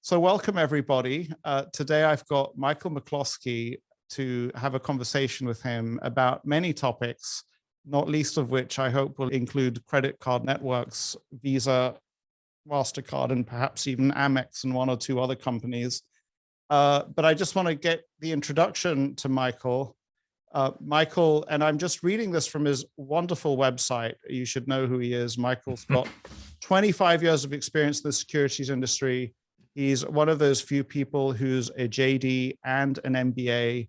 So welcome, everybody. Today I've got Michael McCloskey to have a conversation with him about many topics, not least of which I hope will include credit card networks, Visa, Mastercard, and perhaps even AmEx and one or two other companies. But I just want to get the introduction to Michael. Michael, and I'm just reading this from his wonderful website. You should know who he is. Michael's got 25 years of experience in the securities industry. He's one of those few people who's a JD and an MBA.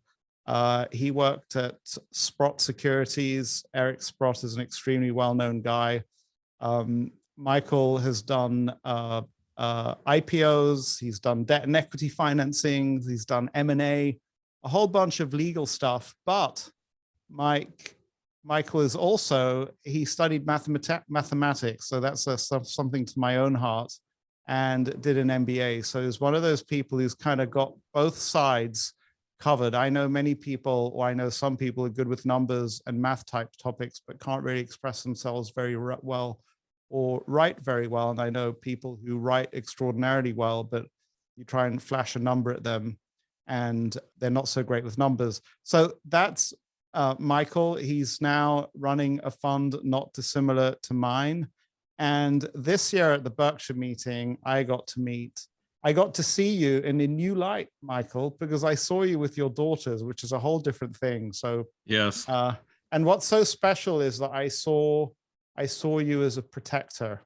He worked at Sprott Securities. Eric Sprott is an extremely well-known guy. Michael has done IPOs. He's done debt and equity financing. He's done M&A, a whole bunch of legal stuff. But Michael is also, he studied mathematics. So that's something to my own heart, and did an MBA. So he's one of those people who's kind of got both sides covered. I know many people, or I know some people are good with numbers and math type topics, but can't really express themselves very well or write very well. And I know people who write extraordinarily well, but you try and flash a number at them and they're not so great with numbers. So that's Michael. He's now running a fund not dissimilar to mine. And this year at the Berkshire meeting, I got to see you in a new light, Michael, because I saw you with your daughters, which is a whole different thing. So yes. And what's so special is that I saw you as a protector.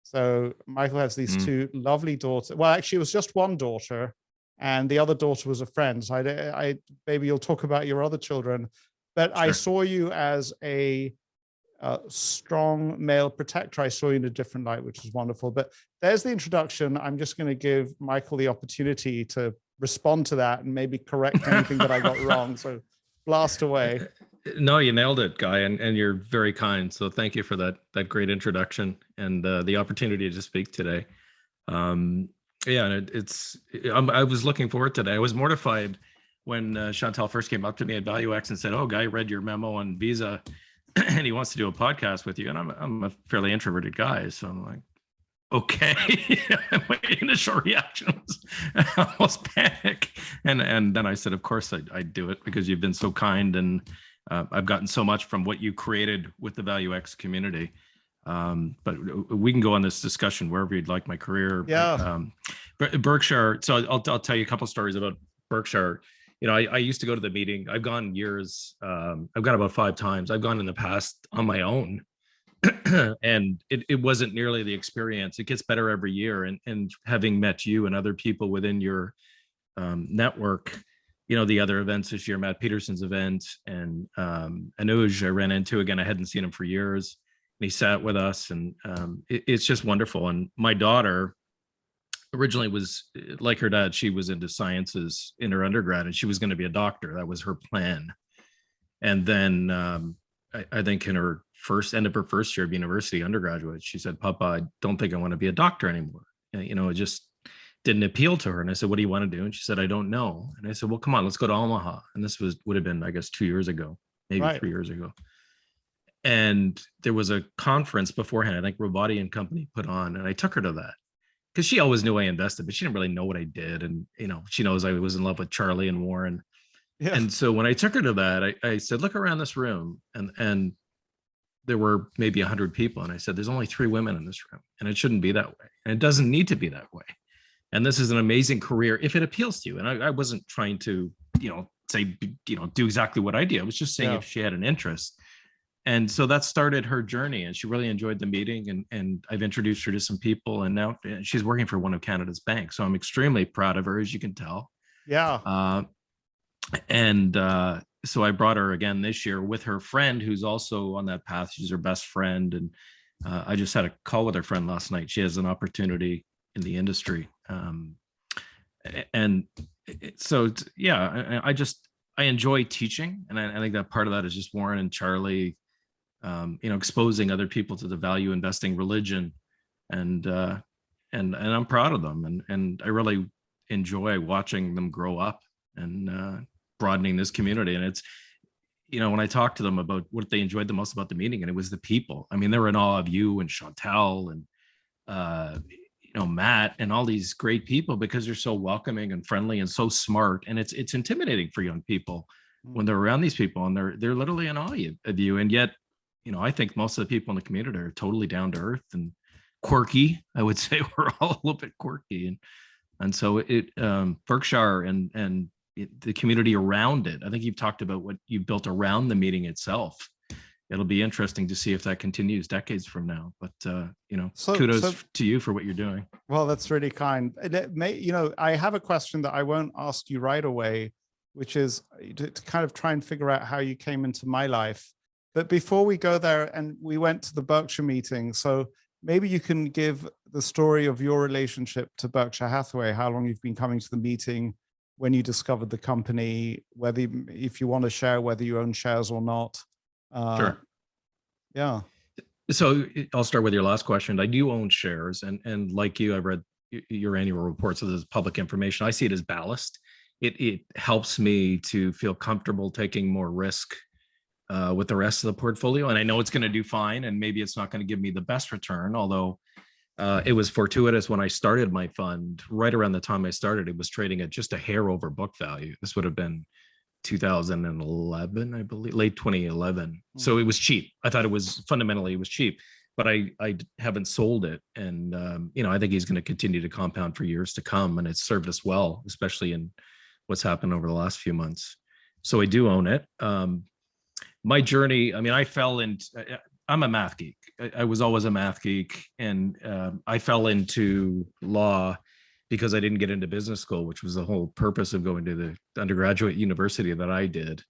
So Michael has these two lovely daughters. Well, actually, it was just one daughter, and the other daughter was a friend. So maybe you'll talk about your other children, but sure. I saw you as a strong male protector. I saw you in a different light, which is wonderful. But there's the introduction. I'm just going to give Michael the opportunity to respond to that and maybe correct anything that I got wrong. So blast away. No, you nailed it, Guy, and you're very kind. So thank you for that great introduction and the opportunity to speak today. Yeah, and I was looking forward to that. I was mortified when Chantal first came up to me at ValueX and said, "Oh, Guy read your memo on Visa, and he wants to do a podcast with you." And I'm a fairly introverted guy, so I'm like, okay. My initial reaction was almost panic, and then I said, of course I'd do it because you've been so kind, and I've gotten so much from what you created with the ValueX community. But we can go on this discussion wherever you'd like. My career, yeah. Berkshire. So I'll tell you a couple of stories about Berkshire. You know, I used to go to the meeting. I've gone years. I've gone about 5 times. I've gone in the past on my own, and it wasn't nearly the experience. It gets better every year. And having met you and other people within your network, you know, the other events this year, Matt Peterson's event, and Anuj I ran into again. I hadn't seen him for years. And he sat with us, and it's just wonderful. And my daughter originally was like her dad. She was into sciences in her undergrad, and she was going to be a doctor. That was her plan. And then I think in her end of her first year of university undergraduate, she said, "Papa, I don't think I want to be a doctor anymore." And, you know, it just didn't appeal to her. And I said, "What do you want to do?" And she said, "I don't know." And I said, "Well, come on, let's go to Omaha." And this would have been, I guess, 2 years ago, maybe right. 3 years ago. And there was a conference beforehand, I think Robati and Company put on, and I took her to that because she always knew I invested, but she didn't really know what I did. And, you know, she knows I was in love with Charlie and Warren. Yeah. And so when I took her to that, I said, "Look around this room." And there were maybe 100 people. And I said, "There's only 3 women in this room, and it shouldn't be that way. And it doesn't need to be that way. And this is an amazing career if it appeals to you." And I wasn't trying to, you know, say, you know, do exactly what I did. I was just saying if she had an interest. And so that started her journey, and she really enjoyed the meeting, and I've introduced her to some people, and now she's working for one of Canada's banks. So I'm extremely proud of her, as you can tell. Yeah. So I brought her again this year with her friend, who's also on that path. She's her best friend. And I just had a call with her friend last night. She has an opportunity in the industry. And so, yeah, I enjoy teaching. And I think that part of that is just Warren and Charlie, you know, exposing other people to the value investing religion, and I'm proud of them, and I really enjoy watching them grow up and broadening this community. And it's, you know, when I talked to them about what they enjoyed the most about the meeting, and it was the people. I mean, they were in awe of you and Chantal and Matt and all these great people, because they're so welcoming and friendly and so smart. And it's intimidating for young people when they're around these people, and they're literally in awe of you. And yet, I think most of the people in the community are totally down to earth and quirky. I would say we're all a little bit quirky. And so Berkshire and the community around it, I think you've talked about what you've built around the meeting itself. It'll be interesting to see if that continues decades from now. But, kudos to you for what you're doing. Well, that's really kind. And it may, I have a question that I won't ask you right away, which is to kind of try and figure out how you came into my life. But before we go there, and we went to the Berkshire meeting, so maybe you can give the story of your relationship to Berkshire Hathaway, how long you've been coming to the meeting, when you discovered the company, if you want to share whether you own shares or not. Sure. Yeah. So I'll start with your last question. I do own shares, and like you, I've read your annual report, so this is public information. I see it as ballast. It helps me to feel comfortable taking more risk with the rest of the portfolio, and I know it's going to do fine, and maybe it's not going to give me the best return, although it was fortuitous when I started my fund. Right around the time I started, it was trading at just a hair over book value. This would have been 2011, I believe, late 2011. So it was cheap. I thought it was cheap, but I haven't sold it. And, I think he's going to continue to compound for years to come. And it's served us well, especially in what's happened over the last few months. So I do own it. My journey, I'm a math geek. I was always a math geek. And I fell into law because I didn't get into business school, which was the whole purpose of going to the undergraduate university that I did,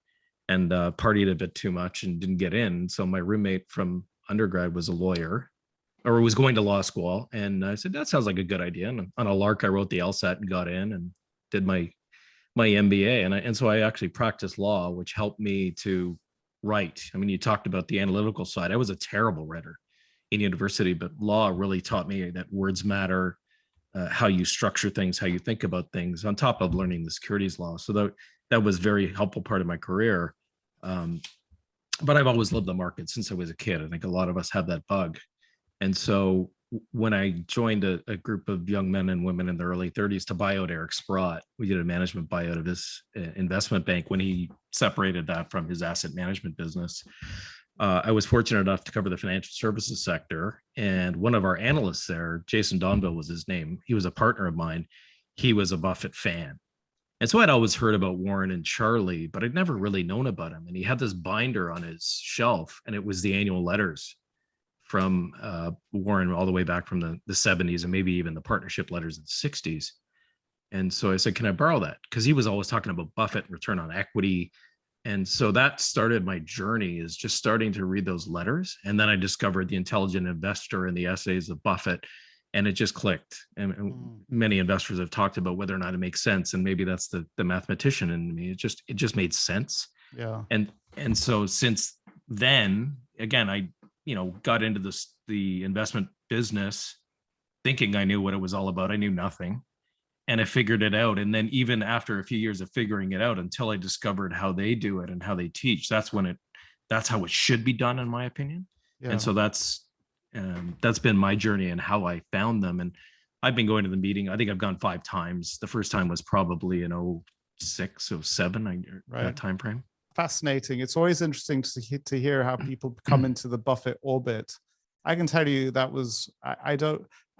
and partied a bit too much and didn't get in. So my roommate from undergrad was a lawyer, or was going to law school. And I said, that sounds like a good idea. And on a lark, I wrote the LSAT and got in and did my MBA. And so I actually practiced law, which helped me to write. You talked about the analytical side. I was a terrible writer in university, but law really taught me that words matter, how you structure things, how you think about things, on top of learning the securities law. So that was very helpful part of my career. But I've always loved the market since I was a kid. I think a lot of us have that bug. And so when I joined a group of young men and women in their early 30s to buy out Eric Sprott, we did a management buyout of his investment bank when he separated that from his asset management business. I was fortunate enough to cover the financial services sector, and one of our analysts there, Jason Donville was his name. He was a partner of mine. He was a Buffett fan. And so I'd always heard about Warren and Charlie, but I'd never really known about him. And he had this binder on his shelf, and it was the annual letters from Warren all the way back from the 70s, and maybe even the partnership letters in the 60s. And so I said, can I borrow that? Because he was always talking about Buffett, return on equity. And so that started my journey, is just starting to read those letters. And then I discovered The Intelligent Investor and the essays of Buffett, and it just clicked. And many investors have talked about whether or not it makes sense. And maybe that's the mathematician in me. It just made sense. Yeah. And so since then, again, I, got into the investment business thinking I knew what it was all about. I knew nothing. And I figured it out. And then even after a few years of figuring it out, until I discovered how they do it and how they teach, that's how it should be done, in my opinion. Yeah. And so that's been my journey and how I found them. And I've been going to the meeting. I think I've gone 5 times. The first time was probably in 2006, 2007, that time frame. Fascinating. It's always interesting to hear how people come into the Buffett orbit. I can tell you that was, I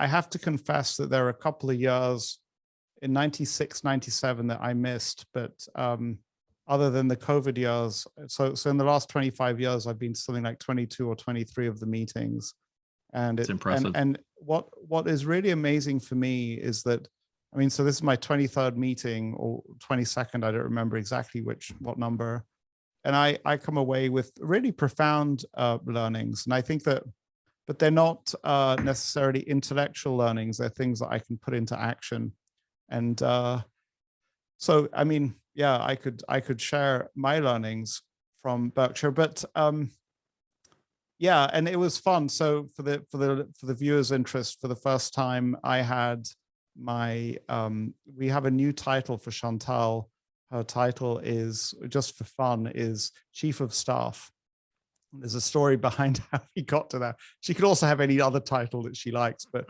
have to confess that there are a couple of years in 96, 97 that I missed, but other than the COVID years, so in the last 25 years, I've been to something like 22 or 23 of the meetings. And it's impressive. And what is really amazing for me is that, so this is my 23rd meeting or 22nd, I don't remember exactly what number. And I come away with really profound learnings. And I think that, but they're not necessarily intellectual learnings. They're things that I can put into action. And so, I could share my learnings from Berkshire, but and it was fun. So for the viewers' interest, for the first time, I had we have a new title for Chantal. Her title is, just for fun, is Chief of Staff. There's a story behind how he got to that. She could also have any other title that she likes, but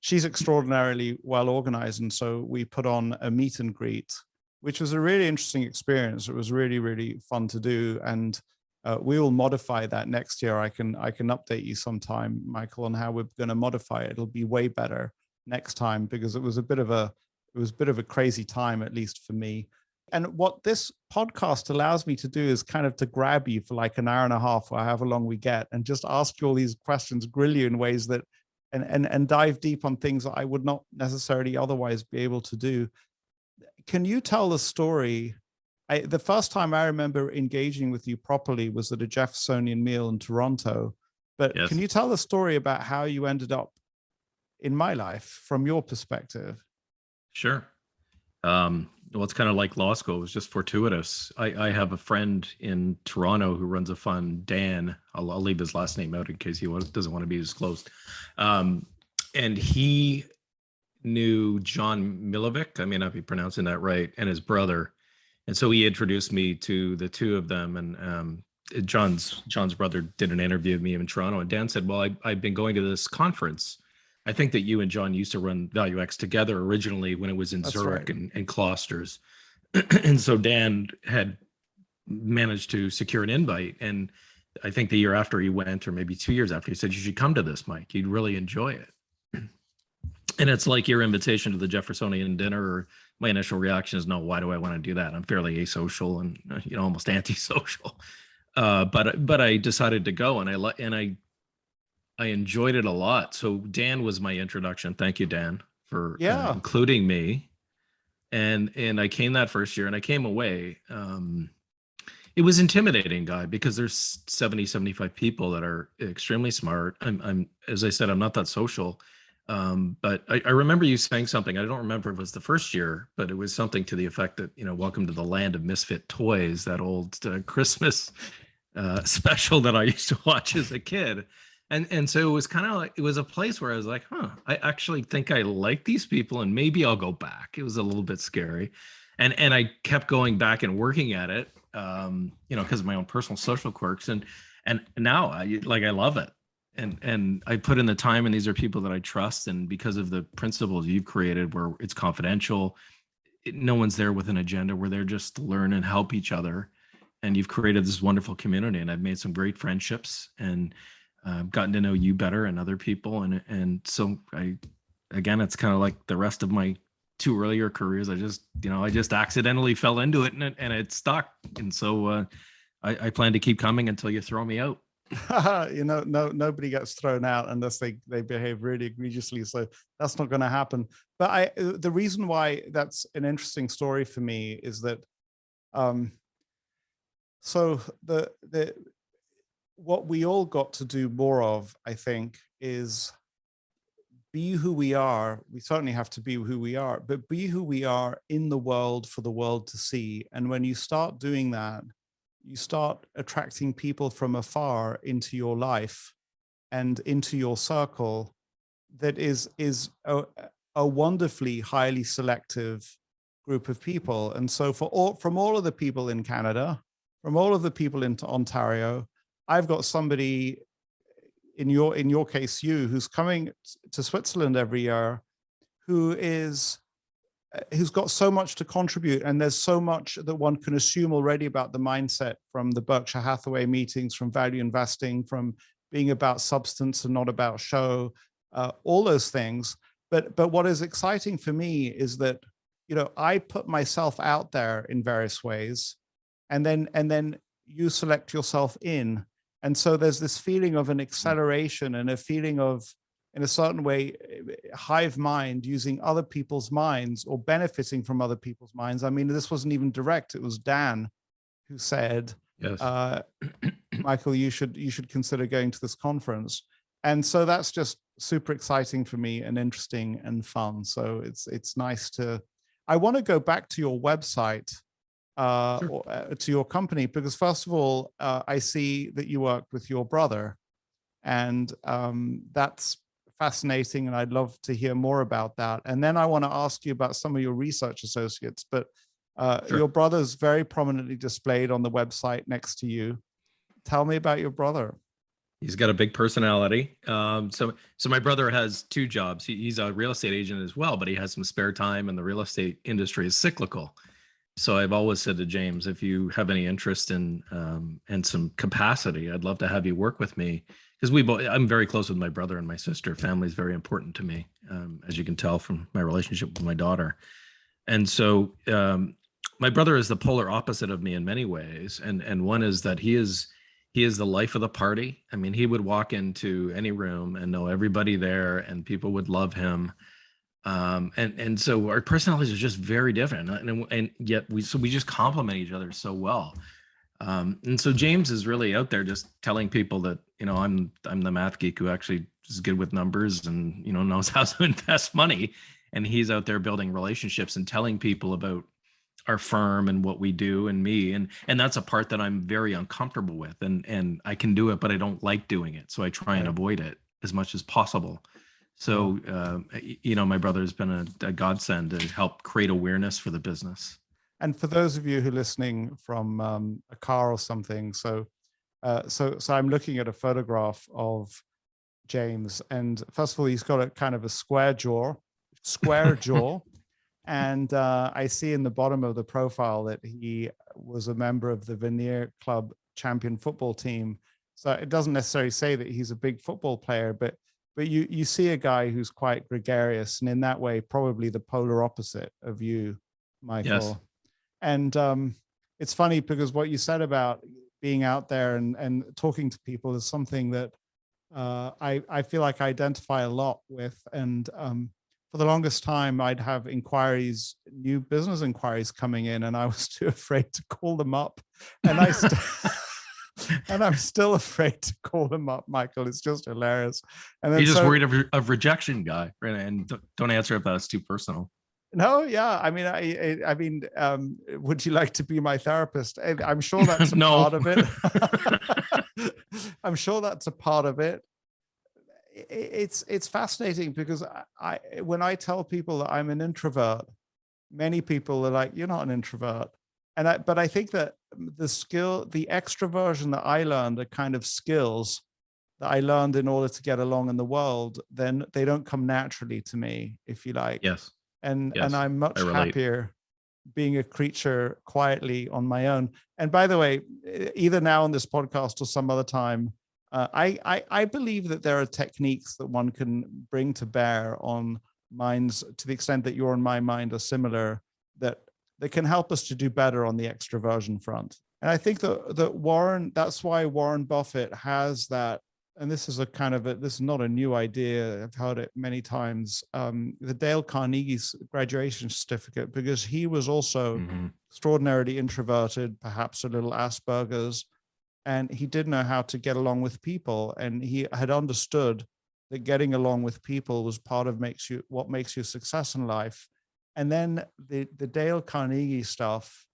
she's extraordinarily well organized. And so we put on a meet and greet, which was a really interesting experience. It was really, really fun to do. And we will modify that next year. I can update you sometime, Michael, on how we're going to modify it. It'll be way better next time, because it was a bit of a crazy time, at least for me. And what this podcast allows me to do is kind of to grab you for like an hour and a half, or however long we get, and just ask you all these questions, grill you in ways that, and dive deep on things that I would not necessarily otherwise be able to do. Can you tell the story? The first time I remember engaging with you properly was at a Jeffersonian meal in Toronto. But Yes. Can you tell the story about how you ended up in my life from your perspective? Sure. Well, it's kind of like law school. It was just fortuitous. I have a friend in Toronto who runs a fund, Dan. I'll leave his last name out in case he doesn't want to be disclosed. And he knew John Milovic, I may not be pronouncing that right, and his brother. And so he introduced me to the two of them. And John's brother did an interview with me in Toronto. And Dan said, well, I've been going to this conference. I think that you and John used to run ValueX together originally when it was in That's Zurich right. and Klosters. And so Dan had managed to secure an invite. And I think the year after he went, or maybe 2 years after, he said, you should come to this, Mike. You'd really enjoy it. And it's like your invitation to the Jeffersonian dinner. Or my initial reaction is, no, why do I want to do that? I'm fairly asocial and almost antisocial. But I decided to go, and I enjoyed it a lot. So Dan was my introduction. Thank you, Dan, for including me. And I came that first year, and I came away. It was intimidating, Guy, because there's 70, 75 people that are extremely smart. I'm as I said, I'm not that social. But I remember you saying something. I don't remember if it was the first year, but it was something to the effect that, welcome to the land of misfit toys, that old Christmas special that I used to watch as a kid. And so it was kind of like, it was a place where I was like, I actually think I like these people, and maybe I'll go back. It was a little bit scary. And I kept going back and working at it, because of my own personal social quirks. And now I love it. And I put in the time, and these are people that I trust. And because of the principles you've created, where it's confidential, no one's there with an agenda. We're there just to learn and help each other. And you've created this wonderful community, and I've made some great friendships, and gotten to know you better and other people. And so it's kind of like the rest of my two earlier careers. I just accidentally fell into it, and it stuck. And so I plan to keep coming until you throw me out. Nobody gets thrown out unless they behave really egregiously. So that's not going to happen. But the reason why that's an interesting story for me is that, so what we all got to do more of, I think, is be who we are. We certainly have to be who we are, but be who we are in the world for the world to see. And when you start doing that, you start attracting people from afar into your life and into your circle that is a wonderfully highly selective group of people. And so from all of the people in Canada, from all of the people in Ontario, I've got somebody in your case, who's coming to Switzerland every year, who's got so much to contribute. And there's so much that one can assume already about the mindset from the Berkshire Hathaway meetings, from value investing, from being about substance and not about show, all those things. But what is exciting for me is that, I put myself out there in various ways, and then you select yourself in. And so there's this feeling of an acceleration and a feeling of, in a certain way, hive mind, using other people's minds or benefiting from other people's minds. I mean, this wasn't even direct. It was Dan who said, yes, Michael, you should consider going to this conference. And so that's just super exciting for me and interesting and fun. So it's nice I want to go back to your website, sure, to your company, because first of all, I see that you work with your brother, and that's fascinating, and I'd love to hear more about that. And then I want to ask you about some of your research associates, but sure, your brother's very prominently displayed on the website next to you. Tell me about your brother. He's got a big personality. So my brother has two jobs. He's a real estate agent as well, but he has some spare time, and the real estate industry is cyclical. So I've always said to James, if you have any interest in and some capacity, I'd love to have you work with me, because I'm very close with my brother and my sister. Family is very important to me, as you can tell from my relationship with my daughter. And so my brother is the polar opposite of me in many ways. And one is that he is the life of the party. I mean, he would walk into any room and know everybody there, and people would love him. And so our personalities are just very different, and yet we just complement each other so well. And so James is really out there just telling people that, I'm the math geek who actually is good with numbers and, knows how to invest money. And he's out there building relationships and telling people about our firm and what we do and me. And that's a part that I'm very uncomfortable with, and I can do it, but I don't like doing it. So I try and avoid it as much as possible. So, my brother's been a godsend to help create awareness for the business. And for those of you who are listening from a car or something, so I'm looking at a photograph of James, and first of all, he's got a kind of a square jaw, and I see in the bottom of the profile that he was a member of the Veneer Club champion football team. So it doesn't necessarily say that he's a big football player, but you see a guy who's quite gregarious, and in that way, probably the polar opposite of you, Michael. Yes. And it's funny because what you said about being out there and talking to people is something that I feel like I identify a lot with. And for the longest time, I'd have new business inquiries coming in, and I was too afraid to call them up. And and I'm still afraid to call them up, Michael. It's just hilarious. And then you're just worried of rejection, Guy, and don't answer if that's too personal. No, yeah. I mean, would you like to be my therapist? I'm sure that's a part of it. I'm sure that's a part of it. It's fascinating because when I tell people that I'm an introvert, many people are like, "You're not an introvert." But I think that the extroversion that I learned are kind of skills that I learned in order to get along in the world. Then they don't come naturally to me, if you like. Yes. And I'm much happier being a creature quietly on my own. And by the way, either now on this podcast or some other time, I believe that there are techniques that one can bring to bear on minds, to the extent that your and my mind are similar, that can help us to do better on the extroversion front. And I think that's why Warren Buffett has that. And this is this is not a new idea. I've heard it many times. The Dale Carnegie's graduation certificate, because he was also extraordinarily introverted, perhaps a little Asperger's, and he didn't know how to get along with people. And he had understood that getting along with people was part of what makes you a success in life. And then the Dale Carnegie stuff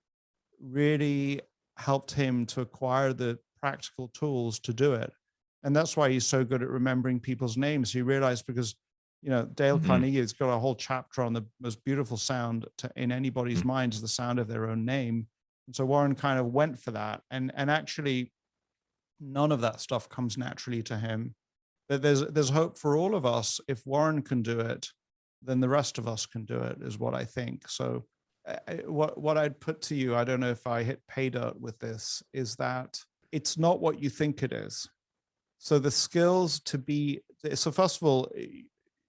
really helped him to acquire the practical tools to do it. And that's why he's so good at remembering people's names. He realized, because, Dale Carnegie has got a whole chapter on the most beautiful sound in anybody's mind is the sound of their own name. And so Warren kind of went for that. And actually, none of that stuff comes naturally to him. But there's hope for all of us. If Warren can do it, then the rest of us can do it, is what I think. So what I'd put to you, I don't know if I hit pay dirt with this, is that it's not what you think it is. So the skills so first of all,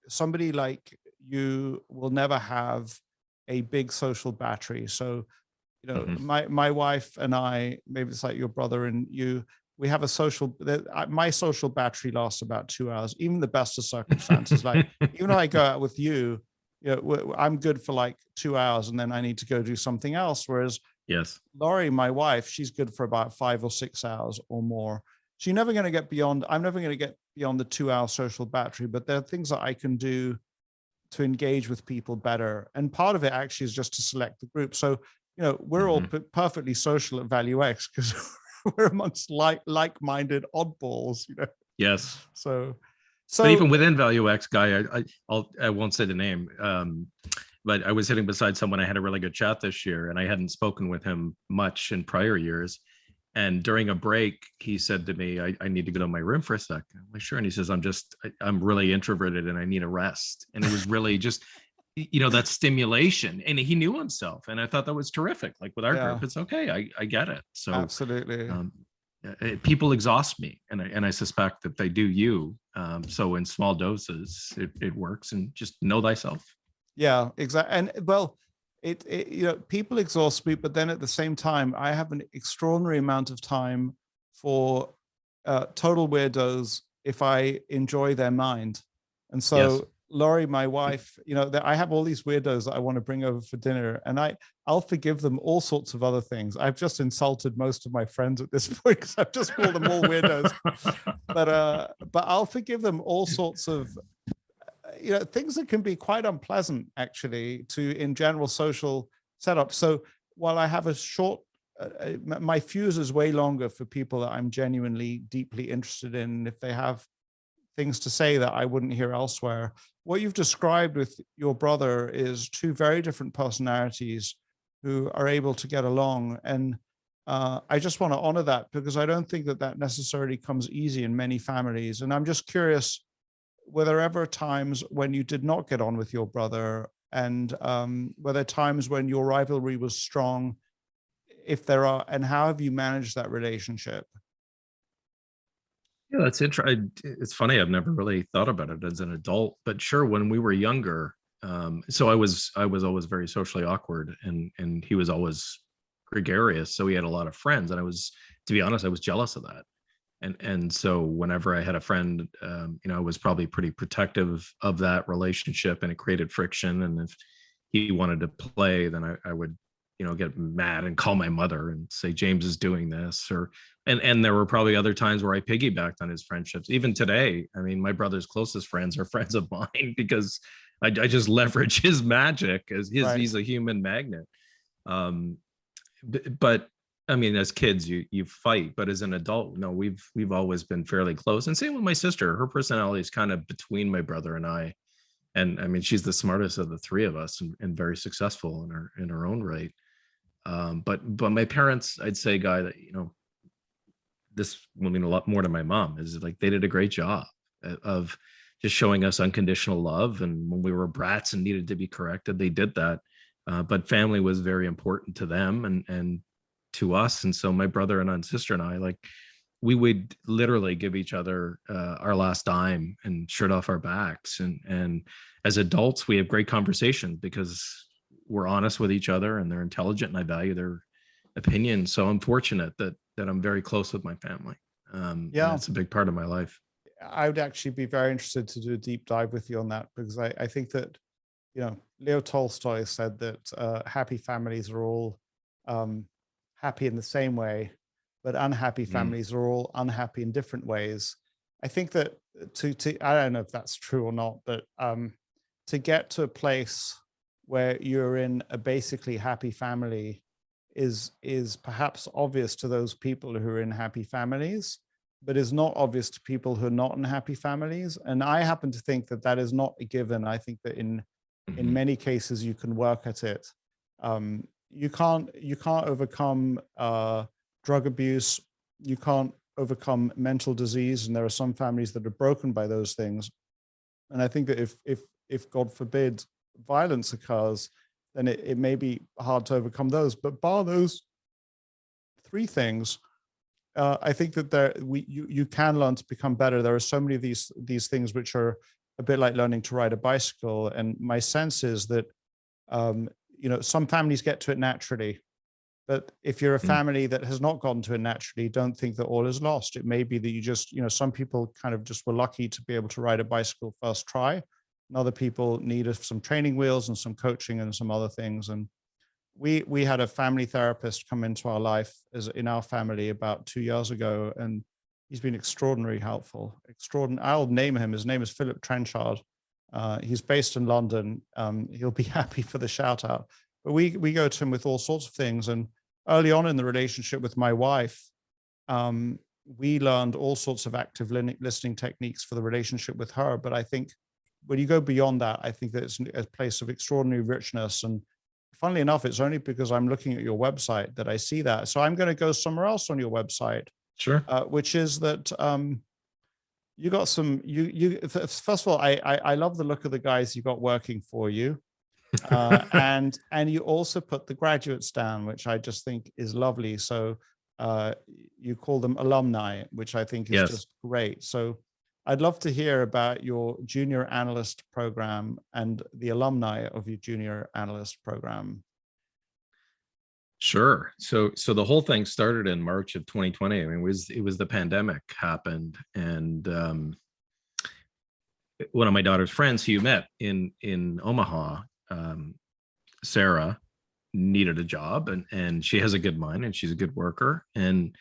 somebody like you will never have a big social battery. So, my wife and I, maybe it's like your brother and you, we have my social battery lasts about 2 hours, even the best of circumstances. Like, even if I go out with you, I'm good for like 2 hours, and then I need to go do something else. Whereas Laurie, my wife, she's good for about 5 or 6 hours or more. So I'm never going to get beyond the 2 hour social battery, but there are things that I can do to engage with people better. And part of it actually is just to select the group. So, we're all perfectly social at ValueX because we're amongst like-minded oddballs, Yes. So but even within ValueX, Guy, I won't say the name, but I was sitting beside someone I had a really good chat this year, and I hadn't spoken with him much in prior years. And during a break, he said to me, I need to go to my room for a second. I'm like, sure. And he says, I'm really introverted and I need a rest. And it was really just, that stimulation. And he knew himself. And I thought that was terrific. Like with our group, it's okay. I get it. So absolutely. People exhaust me, and I suspect that they do you. So in small doses, it works, and just know thyself. Yeah, exactly. And well, people exhaust me, but then at the same time, I have an extraordinary amount of time for total weirdos if I enjoy their mind. And so yes. Laurie, my wife, I have all these weirdos that I want to bring over for dinner, and I'll forgive them all sorts of other things. I've just insulted most of my friends at this point because I've just called them all weirdos. But I'll forgive them all sorts of things that can be quite unpleasant actually in general social setup. So while I have a short, my fuse is way longer for people that I'm genuinely deeply interested in. If they have things to say that I wouldn't hear elsewhere. What you've described with your brother is two very different personalities who are able to get along. And I just want to honor that, because I don't think that necessarily comes easy in many families. And I'm just curious, were there ever times when you did not get on with your brother? And were there times when your rivalry was strong? If there are, and how have you managed that relationship? Yeah, that's interesting. It's funny. I've never really thought about it as an adult, but sure, when we were younger, so I was always very socially awkward, and he was always gregarious. So he had a lot of friends, and to be honest, I was jealous of that. And so whenever I had a friend, I was probably pretty protective of that relationship, and it created friction. And if he wanted to play, then I would, get mad and call my mother and say, James is doing this, and there were probably other times where I piggybacked on his friendships. Even today, I mean, my brother's closest friends are friends of mine because I just leverage his magic Right. He's a human magnet. But I mean, as kids, you fight, but as an adult, no, we've always been fairly close. And same with my sister. Her personality is kind of between my brother and I. And I mean, she's the smartest of the three of us, and very successful in her own right. But my parents, I'd say, Guy, that this will mean a lot more to my mom, is like they did a great job of just showing us unconditional love. And when we were brats and needed to be corrected, they did that. But family was very important to them and to us. And so my brother and sister and I, like, we would literally give each other our last dime and shirt off our backs. And as adults, we have great conversations because we're honest with each other, and they're intelligent, and I value their opinion. So I'm fortunate that I'm very close with my family. Yeah, it's a big part of my life. I would actually be very interested to do a deep dive with you on that, because I think that, Leo Tolstoy said that happy families are all happy in the same way, but unhappy families are all unhappy in different ways. I think that I don't know if that's true or not, but to get to a place where you're in a basically happy family is perhaps obvious to those people who are in happy families, but is not obvious to people who are not in happy families. And I happen to think that is not a given. I think that in many cases you can work at it. You can't overcome drug abuse. You can't overcome mental disease, and there are some families that are broken by those things. And I think that if God forbid violence occurs, then it may be hard to overcome those. But bar those three things, I think that you can learn to become better. There are so many of these things which are a bit like learning to ride a bicycle. And my sense is that some families get to it naturally. But if you're a family that has not gotten to it naturally, don't think that all is lost. It may be that you just, some people kind of just were lucky to be able to ride a bicycle first try. And other people need some training wheels and some coaching and some other things. And we had a family therapist come into our life in our family about 2 years ago, and he's been extraordinarily helpful. I'll name him. His name is Philip Trenchard. He's based in London. He'll be happy for the shout out. But we go to him with all sorts of things. And early on in the relationship with my wife, we learned all sorts of active listening techniques for the relationship with her. But I think when you go beyond that, I think that it's a place of extraordinary richness. And funnily enough, it's only because I'm looking at your website that I see that. So I'm going to go somewhere else on your website, Sure. which is that you got some, first of all, I love the look of the guys you got working for you. And you also put the graduates down, which I just think is lovely. So you call them alumni, which I think is just great. So I'd love to hear about your junior analyst program and the alumni of your junior analyst program. Sure. So the whole thing started in March of 2020. I mean, it was the pandemic happened, and one of my daughter's friends who you met in Omaha, Sarah, needed a job, and she has a good mind and she's a good worker, and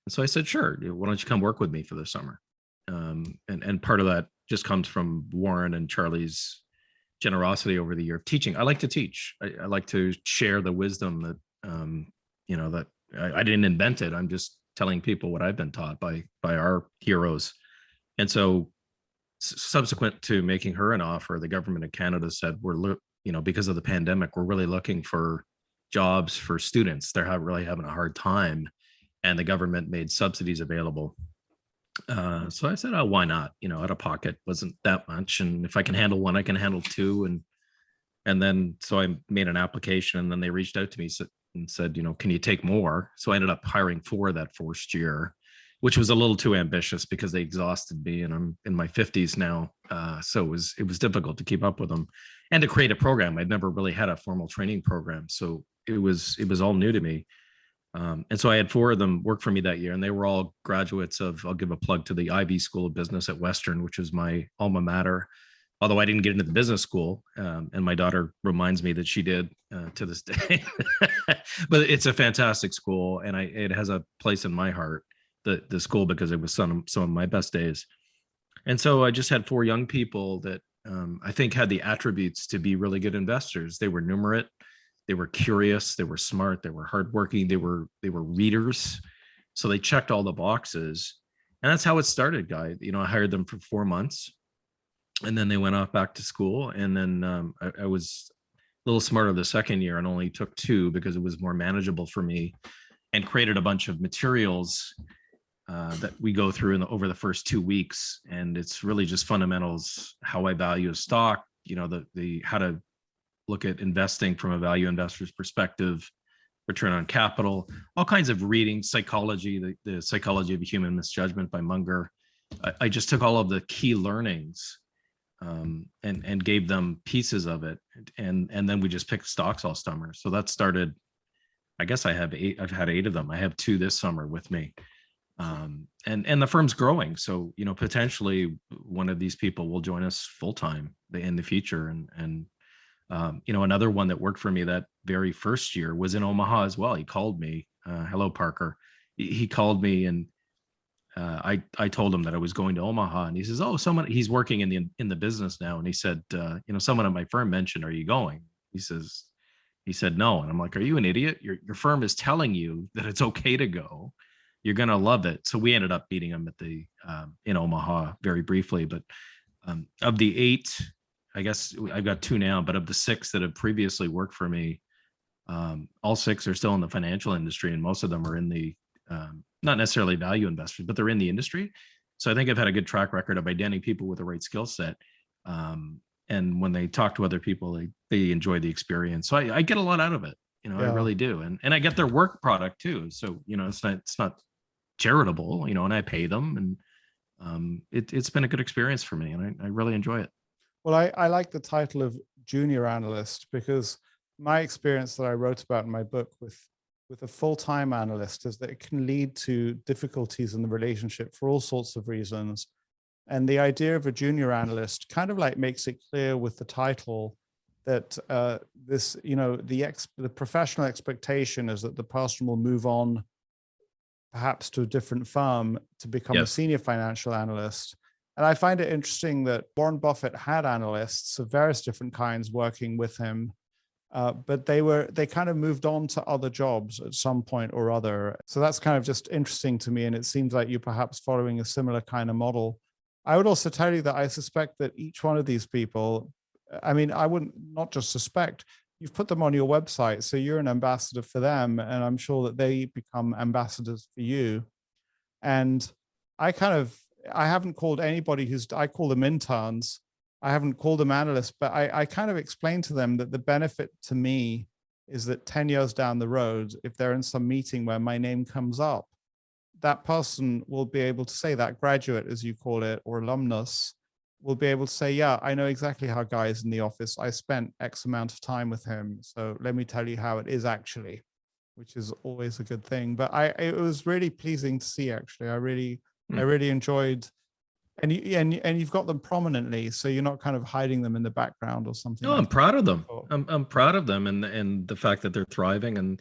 so I said, sure, why don't you come work with me for the summer? And part of that just comes from Warren and Charlie's generosity over the year of teaching. I like to teach. I like to share the wisdom that that I didn't invent it. I'm just telling people what I've been taught by our heroes. And so subsequent to making her an offer, the government of Canada said, because of the pandemic, we're really looking for jobs for students. They're really having a hard time. And the government made subsidies available. So I said, oh, why not? Out of pocket wasn't that much. And if I can handle one, I can handle two. And then, so I made an application, and then they reached out to me and said, can you take more? So I ended up hiring 4 that first year, which was a little too ambitious because they exhausted me, and I'm in my 50s now. So it was difficult to keep up with them and to create a program. I'd never really had a formal training program. So it was all new to me. And so I had 4 of them work for me that year, and they were all graduates of, I'll give a plug to the Ivy School of Business at Western, which is my alma mater. Although I didn't get into the business school, and my daughter reminds me that she did to this day. But it's a fantastic school, and it has a place in my heart, the school, because it was some of my best days. And so I just had 4 young people that I think had the attributes to be really good investors. They were numerate, they were curious, they were smart, they were hardworking, they were readers. So they checked all the boxes, and that's how it started, Guy. I hired them for 4 months. And then they went off back to school. And then I was a little smarter the second year and only took 2 because it was more manageable for me, and created a bunch of materials that we go through over the first 2 weeks. And it's really just fundamentals, how I value a stock, the how to look at investing from a value investor's perspective, return on capital, all kinds of reading, psychology, the psychology of human misjudgment by Munger. I just took all of the key learnings and gave them pieces of it, and then we just picked stocks all summer. So that started, I guess I've had 8 of them. I have 2 this summer with me, and the firm's growing. So potentially one of these people will join us full time in the future. And another one that worked for me that very first year was in Omaha as well. He called me. Hello, Parker. He called me, and I told him that I was going to Omaha, and he says, oh, he's working in the business now. And he said, someone at my firm mentioned, are you going? He said, no. And I'm like, are you an idiot? Your firm is telling you that it's okay to go. You're going to love it. So we ended up meeting him at in Omaha very briefly, but of the 8, I guess I've got 2 now, but of the 6 that have previously worked for me, all 6 are still in the financial industry, and most of them are in the, not necessarily value investors, but they're in the industry. So I think I've had a good track record of identifying people with the right skill set. And when they talk to other people, they enjoy the experience. So I get a lot out of it. I really do. And I get their work product too. So, it's not charitable, and I pay them, and it's been a good experience for me, and I really enjoy it. Well, I like the title of junior analyst, because my experience that I wrote about in my book with a full-time analyst is that it can lead to difficulties in the relationship for all sorts of reasons. And the idea of a junior analyst kind of like makes it clear with the title that the professional expectation is that the person will move on perhaps to a different firm to become a senior financial analyst. And I find it interesting that Warren Buffett had analysts of various different kinds working with him, but they kind of moved on to other jobs at some point or other. So that's kind of just interesting to me. And it seems like you're perhaps following a similar kind of model. I would also tell you that I suspect that each one of these people, I mean, I wouldn't, not just suspect, you've put them on your website, so you're an ambassador for them, and I'm sure that they become ambassadors for you. And I haven't called anybody I call them interns. I haven't called them analysts, but I kind of explained to them that the benefit to me is that 10 years down the road, if they're in some meeting where my name comes up, that person will be able to say, that graduate, as you call it, or alumnus, will be able to say, yeah, I know exactly how Guy is in the office. I spent X amount of time with him. So let me tell you how it is actually, which is always a good thing. But it was really pleasing to see, actually. I really enjoyed, and you've got them prominently, so you're not kind of hiding them in the background or something. No, like I'm proud of them. that. I'm proud of them, and the fact that they're thriving. And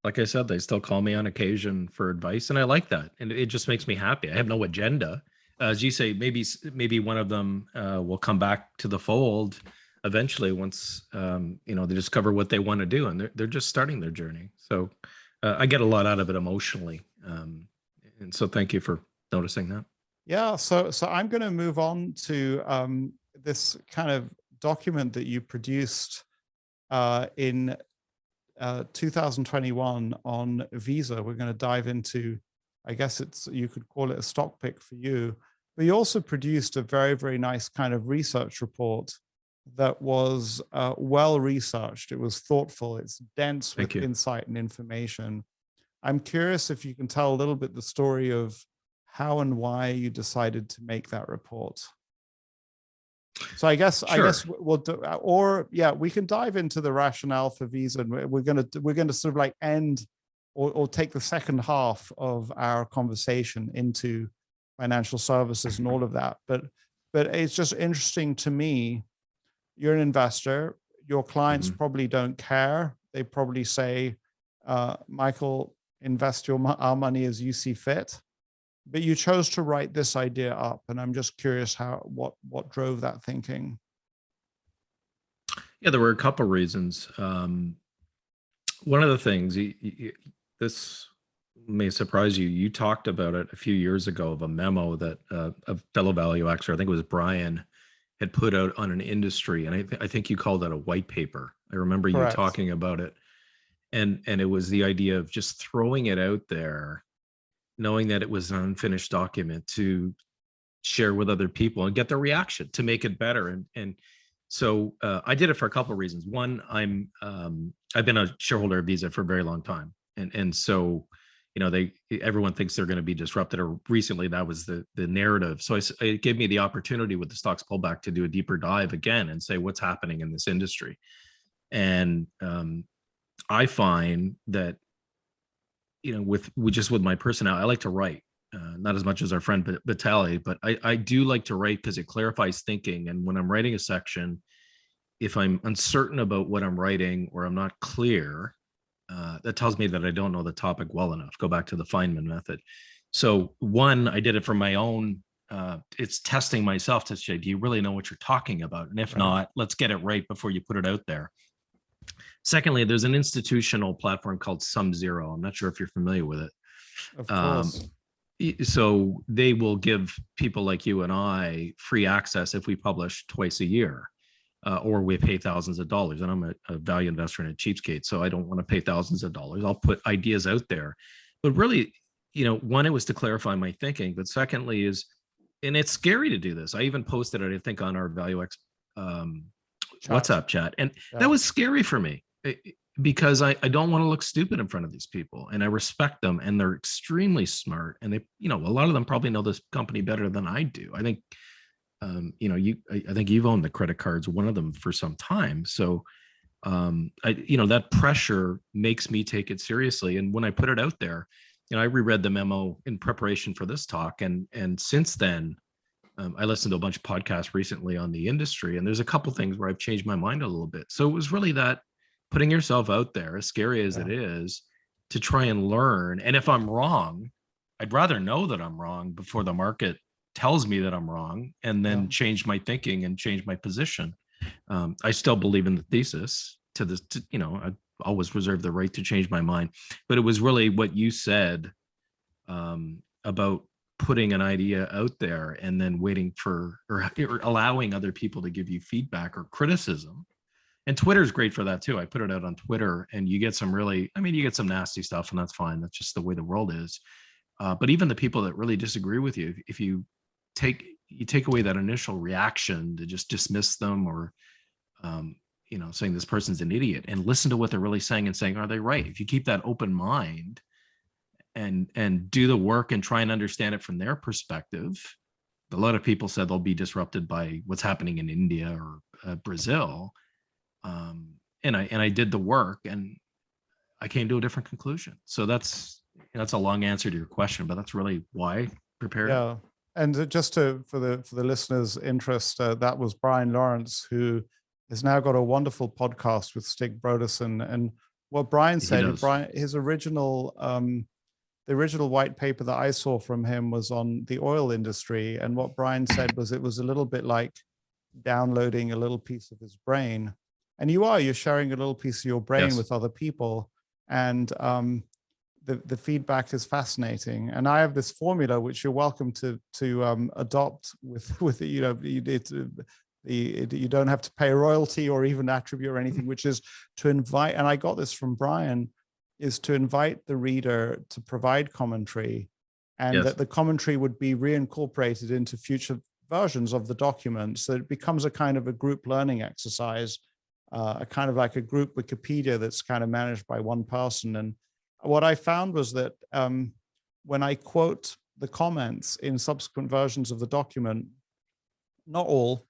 like I said, they still call me on occasion for advice, and I like that. And it just makes me happy. I have no agenda. As you say, maybe one of them will come back to the fold eventually once they discover what they want to do, and they're just starting their journey. So I get a lot out of it emotionally, and so thank you for noticing that. Yeah, so I'm going to move on to this kind of document that you produced in 2021 on Visa. We're going to dive into, I guess you could call it a stock pick for you, but you also produced a very, very nice kind of research report that was well researched. It was thoughtful. It's dense with insight and information. I'm curious if you can tell a little bit the story of how and why you decided to make that report. So I guess we'll do, or yeah, we can dive into the rationale for Visa, and we're gonna sort of like end or take the second half of our conversation into financial services and all of that. But it's just interesting to me. You're an investor. Your clients probably don't care. They probably say, Michael, invest our money as you see fit. But you chose to write this idea up, and I'm just curious what drove that thinking. Yeah, there were a couple reasons. One of the things, this may surprise you, you talked about it a few years ago of a memo that a fellow value expert, I think it was Brian, had put out on an industry, and I think you called that a white paper. I remember you talking about it, and it was the idea of just throwing it out there, knowing that it was an unfinished document, to share with other people and get their reaction to make it better. And so I did it for a couple of reasons. One, I've been a shareholder of Visa for a very long time, and so everyone thinks they're going to be disrupted, or recently that was the narrative. So it gave me the opportunity with the stocks pullback to do a deeper dive again and say what's happening in this industry. And I find that with my personality, I like to write, not as much as our friend Vitaly, but I do like to write because it clarifies thinking. And when I'm writing a section, if I'm uncertain about what I'm writing or I'm not clear, that tells me that I don't know the topic well enough. Go back to the Feynman method. So one, I did it for my own, it's testing myself to say, do you really know what you're talking about? And if not, let's get it right before you put it out there. Secondly, there's an institutional platform called SumZero. I'm not sure if you're familiar with it. Of course. So they will give people like you and I free access if we publish twice a year, or we pay thousands of dollars. And I'm a value investor and a cheapskate, so I don't want to pay thousands of dollars. I'll put ideas out there. But really, one, it was to clarify my thinking. But secondly is, and it's scary to do this. I even posted it, I think, on our ValueX WhatsApp chat. And that was scary for me, because I don't want to look stupid in front of these people, and I respect them, and they're extremely smart, and they, a lot of them probably know this company better than I do. I think, I think you've owned the credit cards, one of them, for some time. So, that pressure makes me take it seriously. And when I put it out there, I reread the memo in preparation for this talk, and since then, I listened to a bunch of podcasts recently on the industry, and there's a couple things where I've changed my mind a little bit. So it was really that putting yourself out there, as scary as it is, to try and learn. And if I'm wrong, I'd rather know that I'm wrong before the market tells me that I'm wrong, and then change my thinking and change my position. I still believe in the thesis to this, I always reserve the right to change my mind. But it was really what you said about putting an idea out there and then waiting for, or allowing other people to give you feedback or criticism, And Twitter's great for that too. I put it out on Twitter, and you get some really, I mean, you get some nasty stuff, and that's fine. That's just the way the world is. But even the people that really disagree with you, if you take away that initial reaction to just dismiss them, or saying this person's an idiot, and listen to what they're really saying and saying, are they right? If you keep that open mind and do the work and try and understand it from their perspective, a lot of people said they'll be disrupted by what's happening in India or Brazil. And I did the work, and I came to a different conclusion. So that's a long answer to your question, but that's really why I prepared. Yeah. And just for the listeners' interest, that was Brian Lawrence, who has now got a wonderful podcast with Stig Brodersen. And what Brian said, his original, the original white paper that I saw from him was on the oil industry. And what Brian said was it was a little bit like downloading a little piece of his brain. And you're sharing a little piece of your brain with other people. And the feedback is fascinating. And I have this formula, which you're welcome to adopt with you don't have to pay a royalty or even attribute or anything, which is to invite, and I got this from Brian, is to invite the reader to provide commentary, and that the commentary would be reincorporated into future versions of the document. So it becomes a kind of a group learning exercise, a kind of like a group Wikipedia that's kind of managed by one person. And what I found was that when I quote the comments in subsequent versions of the document, not all,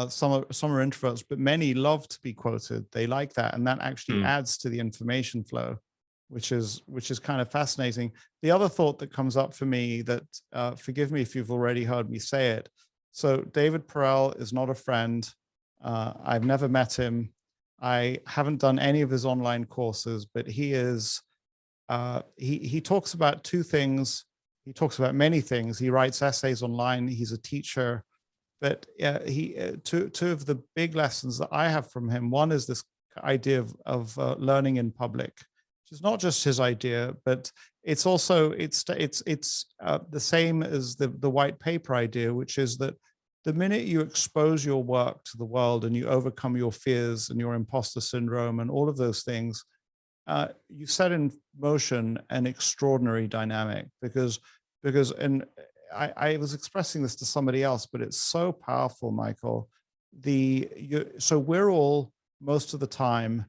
some are introverts, but many love to be quoted. They like that, and that actually adds to the information flow, which is kind of fascinating. The other thought that comes up for me that, forgive me if you've already heard me say it. So David Perel is not a friend. I've never met him. I haven't done any of his online courses, but he is. He talks about two things. He talks about many things. He writes essays online. He's a teacher. But two of the big lessons that I have from him, one is this idea of learning in public, which is not just his idea, but it's also the same as the white paper idea, which is that the minute you expose your work to the world and you overcome your fears and your imposter syndrome and all of those things, you set in motion an extraordinary dynamic because I was expressing this to somebody else, but it's so powerful, Michael. So we're all most of the time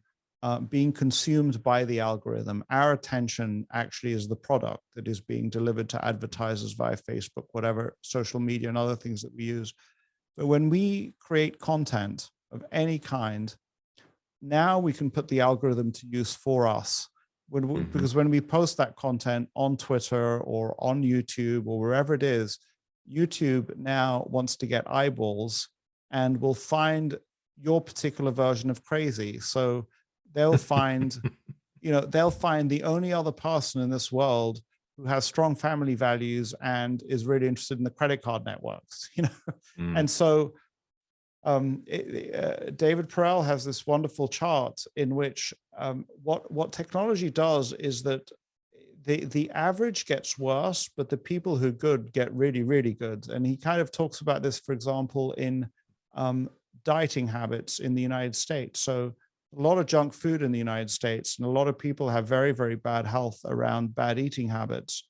being consumed by the algorithm. Our attention actually is the product that is being delivered to advertisers via Facebook, whatever, social media and other things that we use. But when we create content of any kind, now we can put the algorithm to use for us. Because when we post that content on Twitter or on YouTube or wherever it is, YouTube now wants to get eyeballs and will find your particular version of crazy. So they'll find, they'll find the only other person in this world who has strong family values and is really interested in the credit card networks, And so David Perel has this wonderful chart in which what technology does is that the average gets worse, but the people who are good get really, really good. And he kind of talks about this, for example, in dieting habits in the United States. So a lot of junk food in the United States, and a lot of people have very, very bad health around bad eating habits.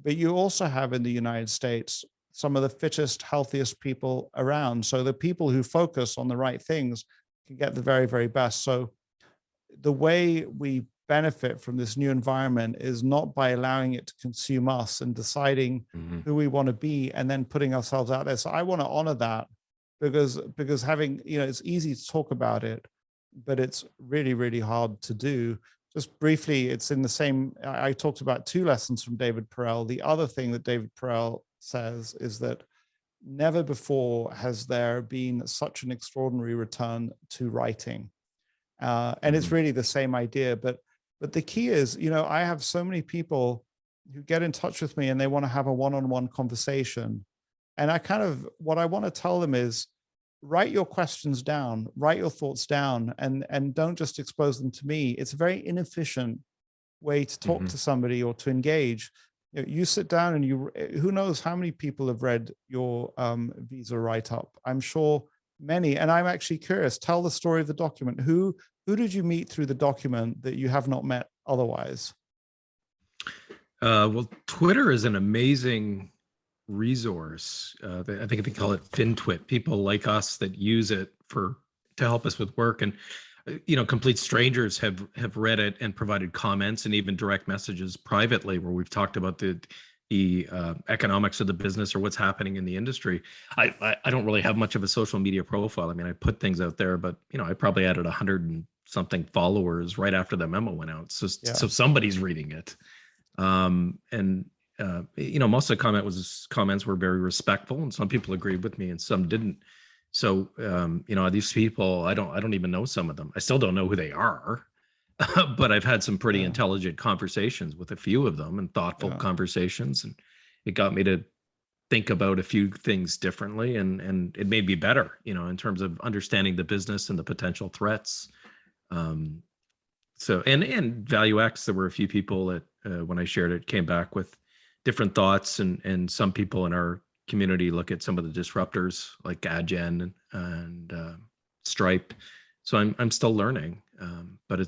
But you also have in the United States some of the fittest, healthiest people around. So the people who focus on the right things can get the very, very best. So the way we benefit from this new environment is not by allowing it to consume us and deciding who we want to be and then putting ourselves out there. So I want to honor that because having, it's easy to talk about it, but it's really, really hard to do. Just briefly, it's in the same, I talked about two lessons from David Perel. The other thing that David Perel says is that never before has there been such an extraordinary return to writing. And it's really the same idea, but the key is, I have so many people who get in touch with me and they want to have a one-on-one conversation. And what I want to tell them is, write your questions down, write your thoughts down, and don't just expose them to me. It's a very inefficient way to talk to somebody or to engage. You sit down and who knows how many people have read your visa write-up. I'm sure many. And I'm actually curious, tell the story of the document. Who did you meet through the document that you have not met otherwise? Well, Twitter is an amazing resource. I think they call it FinTwit. People like us that use it to help us with work, and complete strangers have read it and provided comments and even direct messages privately where we've talked about the economics of the business or what's happening in the industry. I don't really have much of a social media profile. I mean, I put things out there, but I probably added 100 and something followers right after the memo went out. So somebody's reading it. Most of the comments were very respectful, and some people agreed with me and some didn't. So, these people, I don't even know some of them. I still don't know who they are, but I've had some pretty intelligent conversations with a few of them, and thoughtful conversations. And it got me to think about a few things differently, and it made me better, in terms of understanding the business and the potential threats. So, and Value X, there were a few people that, when I shared it, came back with different thoughts, and some people in our community look at some of the disruptors like Adyen and Stripe. So I'm still learning, but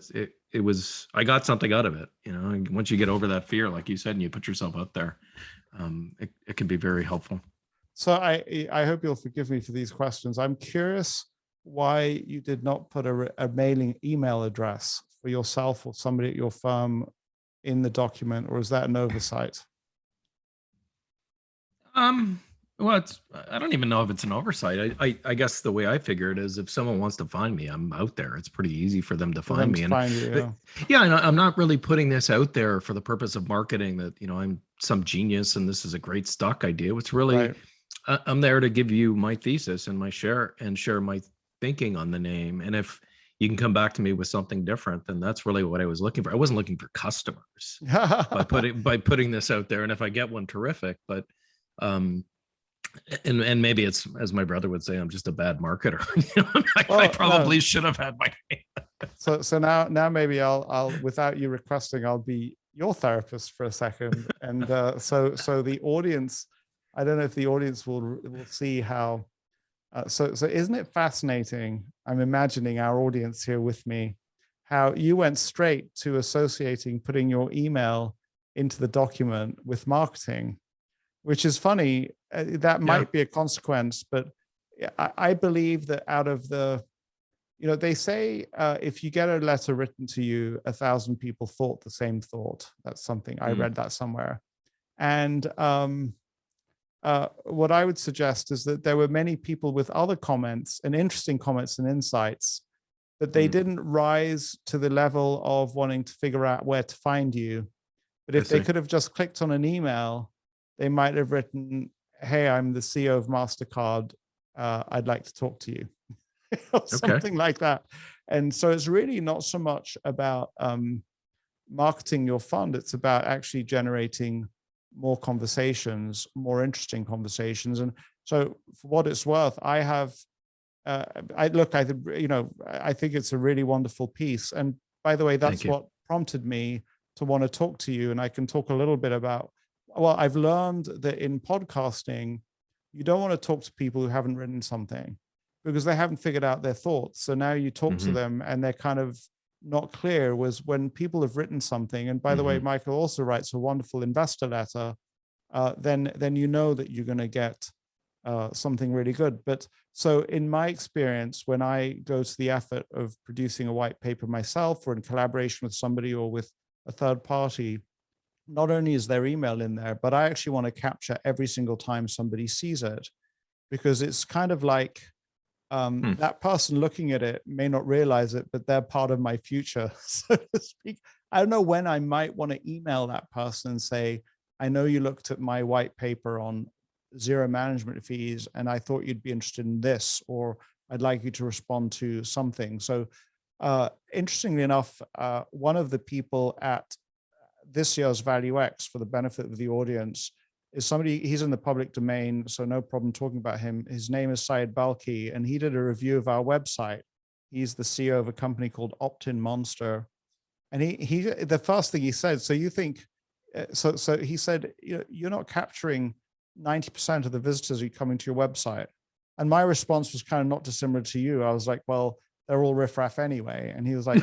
I got something out of it. Once you get over that fear, like you said, and you put yourself out there, it can be very helpful. So I hope you'll forgive me for these questions. I'm curious why you did not put a mailing email address for yourself or somebody at your firm in the document, or is that an oversight? Well, I don't even know if it's an oversight. I guess the way I figure it is, if someone wants to find me, I'm out there. It's pretty easy for them to find me. Find you, and I'm not really putting this out there for the purpose of marketing that, I'm some genius and this is a great stock idea. It's really, I'm there to give you my thesis and share my thinking on the name. And if you can come back to me with something different, then that's really what I was looking for. I wasn't looking for customers by putting this out there. And if I get one, terrific. But and maybe it's, as my brother would say, I'm just a bad marketer. I probably should have had my name. So now maybe I'll without you requesting, I'll be your therapist for a second. And so the audience, I don't know if the audience will see how. So isn't it fascinating? I'm imagining our audience here with me, how you went straight to associating putting your email into the document with marketing, which is funny. That might be a consequence, but I believe that out of the, they say if you get a letter written to you, 1,000 people thought the same thought. That's something I read that somewhere. And what I would suggest is that there were many people with other comments and interesting comments and insights, but they didn't rise to the level of wanting to figure out where to find you. But if they could have just clicked on an email, they might have written, "Hey, I'm the CEO of Mastercard. I'd like to talk to you," or something like that. And so it's really not so much about marketing your fund. It's about actually generating more conversations, more interesting conversations. And so for what it's worth, I have, I think it's a really wonderful piece. And by the way, that's what prompted me to want to talk to you. And I can talk a little bit about, well, I've learned that in podcasting, you don't want to talk to people who haven't written something because they haven't figured out their thoughts. So now you talk to them and they're kind of not clear. Was when people have written something, and by the way, Michael also writes a wonderful investor letter, then you know that you're going to get something really good. But so in my experience, when I go to the effort of producing a white paper myself or in collaboration with somebody or with a third party, not only is their email in there, but I actually want to capture every single time somebody sees it, because it's kind of like that person looking at it may not realize it, but they're part of my future, so to speak. I don't know when I might want to email that person and say, "I know you looked at my white paper on zero management fees, and I thought you'd be interested in this, or I'd like you to respond to something." So interestingly enough, one of the people at this year's Value X, for the benefit of the audience, is somebody, he's in the public domain, so no problem talking about him. His name is Syed Balki, and he did a review of our website. He's the CEO of a company called Opt-in Monster. And he the first thing he said, so you think, so he said, you're not capturing 90% of the visitors who come into your website. And my response was kind of not dissimilar to you. I was like, well, they're all riffraff anyway. And he was like,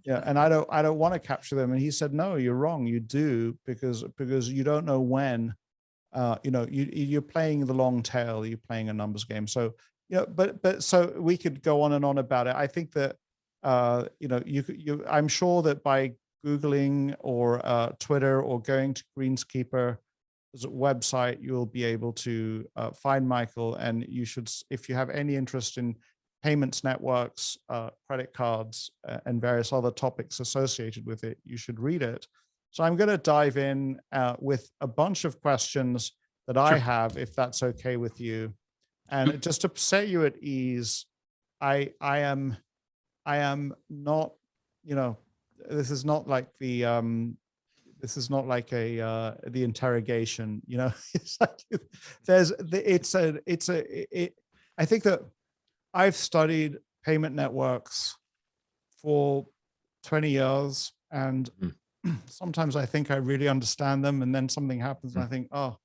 yeah, and I don't want to capture them. And he said, no, you're wrong. You do, because you don't know when, you're playing the long tail, you're playing a numbers game. So, but so we could go on and on about it. I think that, I'm sure that by Googling or Twitter or going to GreensKeeper website, you'll be able to find Michael. And you should, if you have any interest in payments networks, credit cards, and various other topics associated with it, you should read it. So I'm going to dive in with a bunch of questions that I have, if that's okay with you. And just to set you at ease, I am not, this is not like the the interrogation, it's like I think that I've studied payment networks for 20 years, and sometimes I think I really understand them, and then something happens and I think, oh,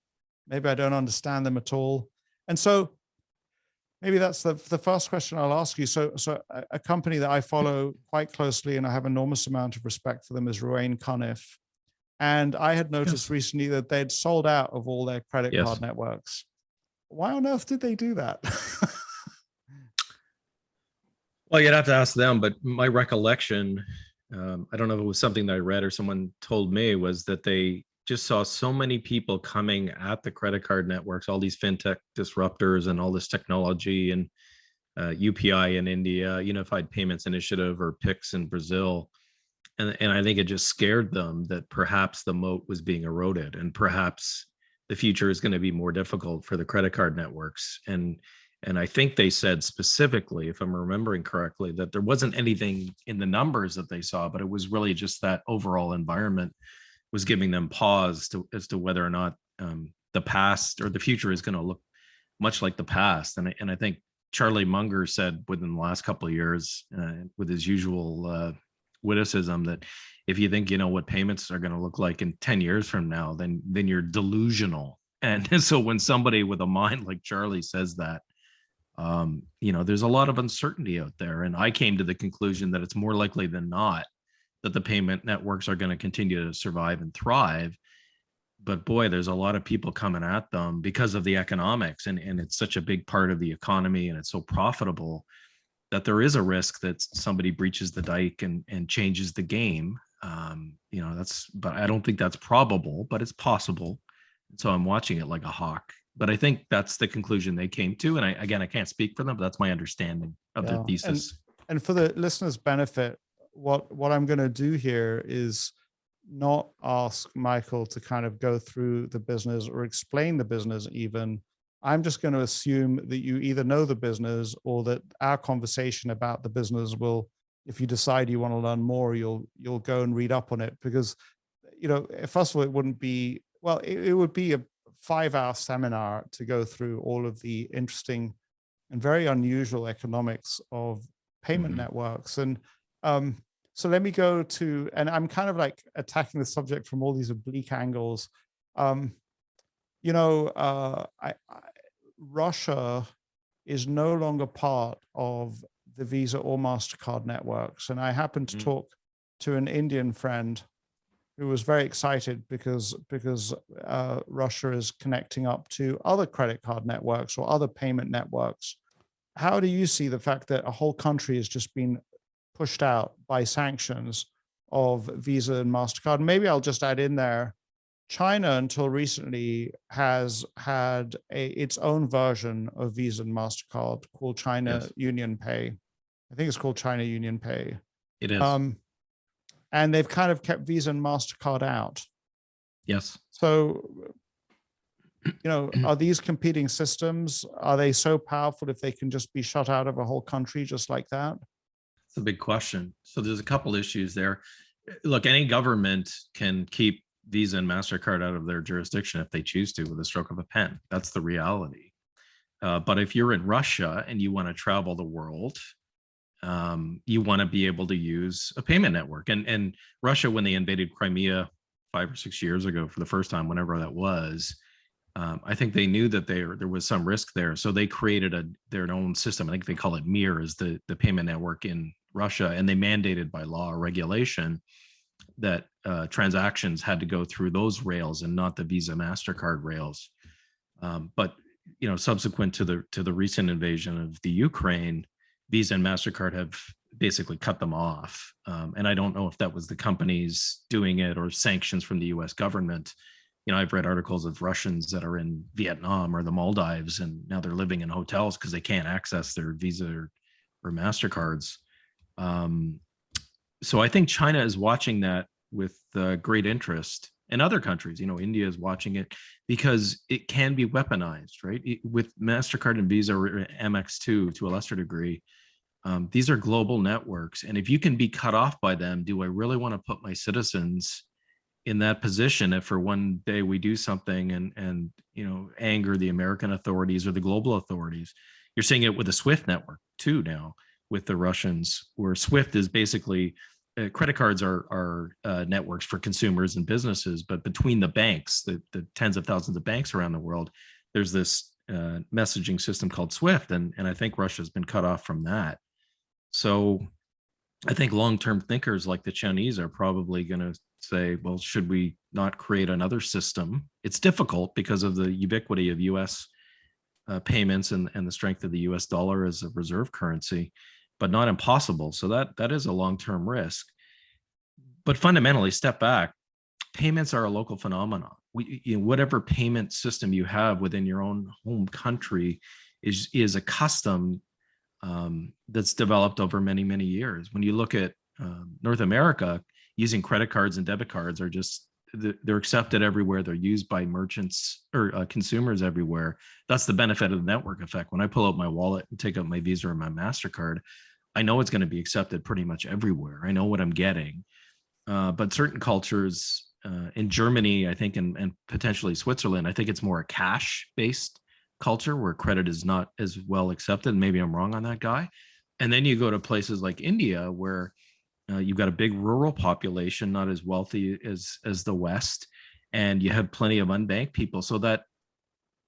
maybe I don't understand them at all. And so maybe that's the first question I'll ask you. So a company that I follow quite closely and I have enormous amount of respect for them is Ruane Cunniff. And I had noticed recently that they'd sold out of all their credit card networks. Why on earth did they do that? Well, you'd have to ask them, but my recollection, I don't know if it was something that I read or someone told me, was that they just saw so many people coming at the credit card networks, all these fintech disruptors and all this technology, and UPI in India, Unified Payments Initiative, or PIX in Brazil. And I think it just scared them that perhaps the moat was being eroded, and perhaps the future is going to be more difficult for the credit card networks. And I think they said specifically, if I'm remembering correctly, that there wasn't anything in the numbers that they saw, but it was really just that overall environment was giving them pause as to whether or not the past or the future is going to look much like the past. And I think Charlie Munger said within the last couple of years, with his usual witticism, that if you think you know what payments are going to look like in 10 years from now, then you're delusional. And so when somebody with a mind like Charlie says that, there's a lot of uncertainty out there. And I came to the conclusion that it's more likely than not that the payment networks are going to continue to survive and thrive. But boy, there's a lot of people coming at them because of the economics, and it's such a big part of the economy, and it's so profitable that there is a risk that somebody breaches the dike and changes the game. But I don't think that's probable, but it's possible. So I'm watching it like a hawk. But I think that's the conclusion they came to. And I can't speak for them, but that's my understanding of their thesis. And for the listeners' benefit, what I'm going to do here is not ask Michael to kind of go through the business or explain the business even. I'm just going to assume that you either know the business, or that our conversation about the business will, if you decide you want to learn more, you'll go and read up on it. Because, first of all, it wouldn't be, well, it would be a 5-hour seminar to go through all of the interesting and very unusual economics of payment networks. And so let me go to, and I'm kind of like attacking the subject from all these oblique angles. Russia is no longer part of the Visa or Mastercard networks. And I happened to talk to an Indian friend who was very excited because Russia is connecting up to other credit card networks or other payment networks. How do you see the fact that a whole country has just been pushed out by sanctions of Visa and Mastercard? Maybe I'll just add in there, China until recently has had its own version of Visa and Mastercard called China Union Pay. I think it's called China Union Pay. It is. And they've kind of kept Visa and Mastercard out. Yes. So, are these competing systems? Are they so powerful if they can just be shut out of a whole country just like that? That's a big question. So there's a couple issues there. Look, any government can keep Visa and MasterCard out of their jurisdiction if they choose to with a stroke of a pen. That's the reality. But if you're in Russia and you want to travel the world, you want to be able to use a payment network. And Russia, when they invaded Crimea 5 or 6 years ago for the first time, whenever that was, I think they knew that there was some risk there, so they created their own system. I think they call it Mir, is the payment network in Russia, and they mandated by law or regulation that transactions had to go through those rails and not the Visa Mastercard rails. But subsequent to the recent invasion of the Ukraine, Visa and Mastercard have basically cut them off. And I don't know if that was the companies doing it or sanctions from the U.S. government. I've read articles of Russians that are in Vietnam or the Maldives, and now they're living in hotels because they can't access their Visa or Mastercards. So I think China is watching that with great interest, and other countries. India is watching it because it can be weaponized, right? With Mastercard and Visa or AmEx too, to a lesser degree. These are global networks, and if you can be cut off by them, do I really want to put my citizens in that position if for one day we do something and anger the American authorities or the global authorities? You're seeing it with the SWIFT network too now with the Russians, where SWIFT is basically credit cards are networks for consumers and businesses, but between the banks, the tens of thousands of banks around the world, there's this messaging system called SWIFT, and I think Russia's been cut off from that. So I think long-term thinkers like the Chinese are probably going to say, well, should we not create another system? It's difficult because of the ubiquity of U.S. Payments and the strength of the U.S. dollar as a reserve currency, but not impossible. So that is a long-term risk. But fundamentally, step back, payments are a local phenomenon. Whatever payment system you have within your own home country is a custom that's developed over many, many years. When you look at North America, using credit cards and debit cards are just, they're accepted everywhere. They're used by merchants or consumers everywhere. That's the benefit of the network effect. When I pull out my wallet and take out my Visa or my Mastercard, I know it's going to be accepted pretty much everywhere. I know what I'm getting. But certain cultures in Germany, I think, and potentially Switzerland, I think it's more a cash-based culture where credit is not as well accepted. Maybe I'm wrong on that, Guy. And then you go to places like India where you've got a big rural population, not as wealthy as the West, and you have plenty of unbanked people. So that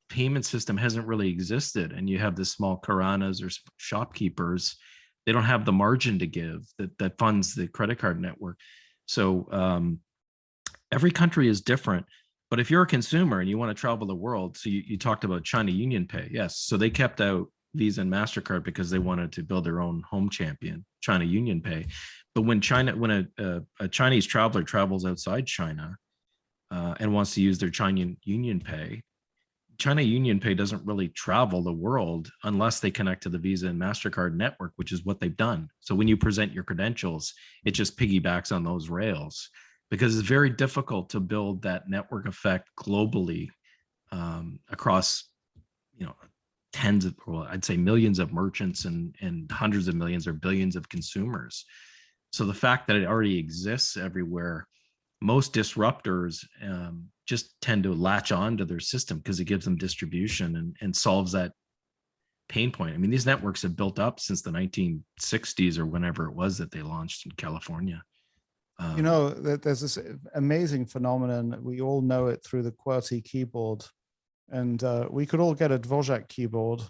payment system hasn't really existed. And you have the small kiranas or shopkeepers. They don't have the margin to give that funds the credit card network. So every country is different. But if you're a consumer and you want to travel the world, so you talked about China Union Pay. Yes. So they kept out Visa and MasterCard because they wanted to build their own home champion, China Union Pay. But when a Chinese traveler travels outside China and wants to use their China Union Pay, China Union Pay doesn't really travel the world unless they connect to the Visa and MasterCard network, which is what they've done. So when you present your credentials, it just piggybacks on those rails, because it's very difficult to build that network effect globally across, tens of, well, I'd say millions of merchants and hundreds of millions or billions of consumers. So the fact that it already exists everywhere, most disruptors just tend to latch on to their system because it gives them distribution and solves that pain point. I mean, these networks have built up since the 1960s or whenever it was that they launched in California. There's this amazing phenomenon. We all know it through the QWERTY keyboard. And we could all get a Dvorak keyboard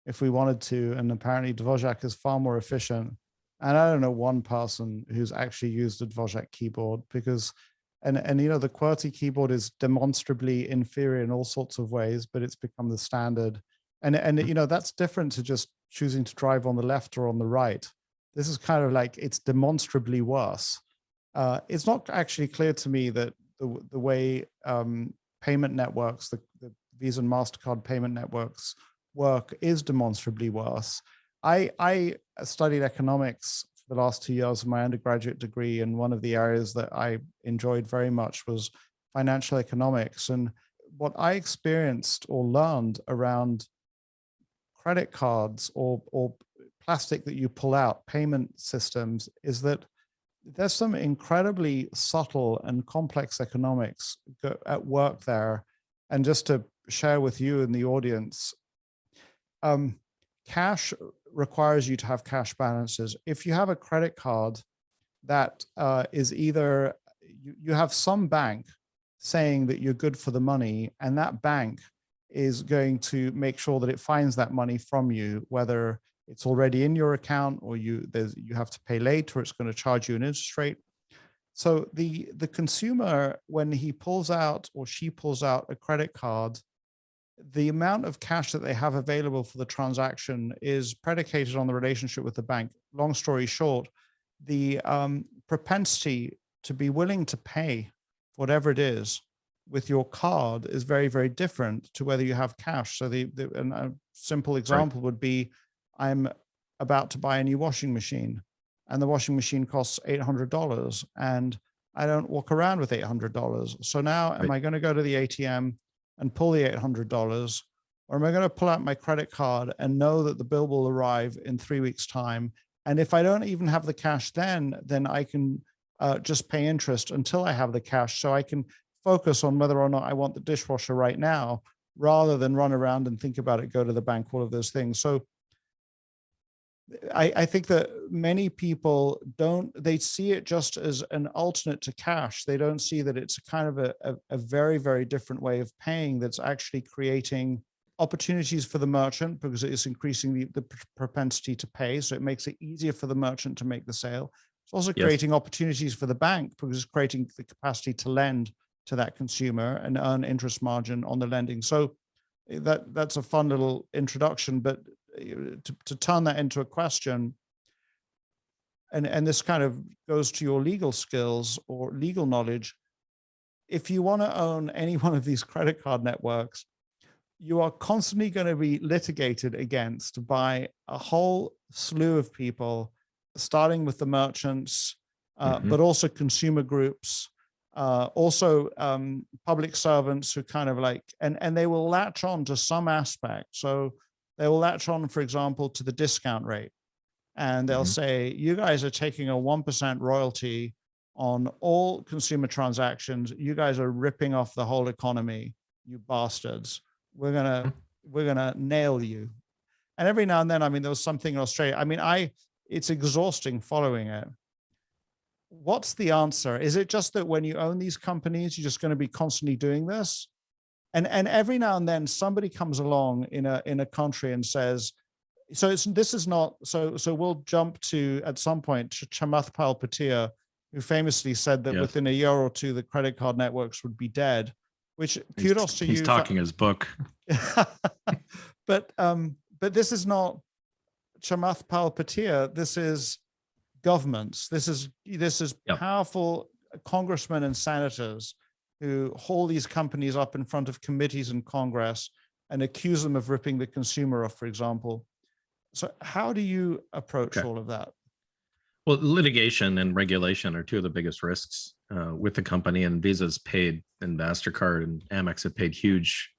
if we wanted to. And apparently Dvorak is far more efficient. And I don't know one person who's actually used a Dvorak keyboard because, and the QWERTY keyboard is demonstrably inferior in all sorts of ways, but it's become the standard. And that's different to just choosing to drive on the left or on the right. This is kind of like, it's demonstrably worse. It's not actually clear to me that the way payment networks, the Visa and MasterCard payment networks work is demonstrably worse. I studied economics for the last 2 years of my undergraduate degree, and one of the areas that I enjoyed very much was financial economics. And what I experienced or learned around credit cards or plastic that you pull out, payment systems, is that there's some incredibly subtle and complex economics at work there. And just to share with you and the audience, cash requires you to have cash balances. If you have a credit card that is either, you have some bank saying that you're good for the money, and that bank is going to make sure that it finds that money from you, whether it's already in your account or you have to pay late, or it's going to charge you an interest rate. So the consumer, when he pulls out or she pulls out a credit card, the amount of cash that they have available for the transaction is predicated on the relationship with the bank. Long story short, the propensity to be willing to pay whatever it is with your card is very, very different to whether you have cash. So and a simple example would be, I'm about to buy a new washing machine, and the washing machine costs $800, and I don't walk around with $800. So now am I going to go to the ATM and pull the $800, or am I going to pull out my credit card and know that the bill will arrive in 3 weeks' time? And if I don't even have the cash then I can just pay interest until I have the cash, so I can focus on whether or not I want the dishwasher right now, rather than run around and think about it, go to the bank, all of those things. So I think that many people they see it just as an alternate to cash. They don't see that it's kind of a very, very different way of paying that's actually creating opportunities for the merchant, because it's increasing the propensity to pay. So it makes it easier for the merchant to make the sale. It's also creating opportunities for the bank, because it's creating the capacity to lend to that consumer and earn interest margin on the lending. So that's a fun little introduction, but to turn that into a question, and this kind of goes to your legal skills or legal knowledge. If you want to own any one of these credit card networks, you are constantly going to be litigated against by a whole slew of people, starting with the merchants, but also consumer groups, also public servants who kind of like, and they will latch on to some aspect. So they will latch on, for example, to the discount rate. And they'll say, you guys are taking a 1% royalty on all consumer transactions. You guys are ripping off the whole economy, you bastards. We're gonna nail you. And every now and then, I mean, there was something in Australia. I mean, it's exhausting following it. What's the answer? Is it just that when you own these companies, you're just going to be constantly doing this? And every now and then somebody comes along in a country and says, so we'll jump to, at some point, Chamath Palihapitiya, who famously said that within a year or two, the credit card networks would be dead, which kudos to you. He's talking his book. But this is not Chamath Palihapitiya. This is governments. This is powerful congressmen and senators who haul these companies up in front of committees in Congress and accuse them of ripping the consumer off, for example. So how do you approach all of that? Well, litigation and regulation are two of the biggest risks with the company, and Visa's paid, and Mastercard and AmEx have paid huge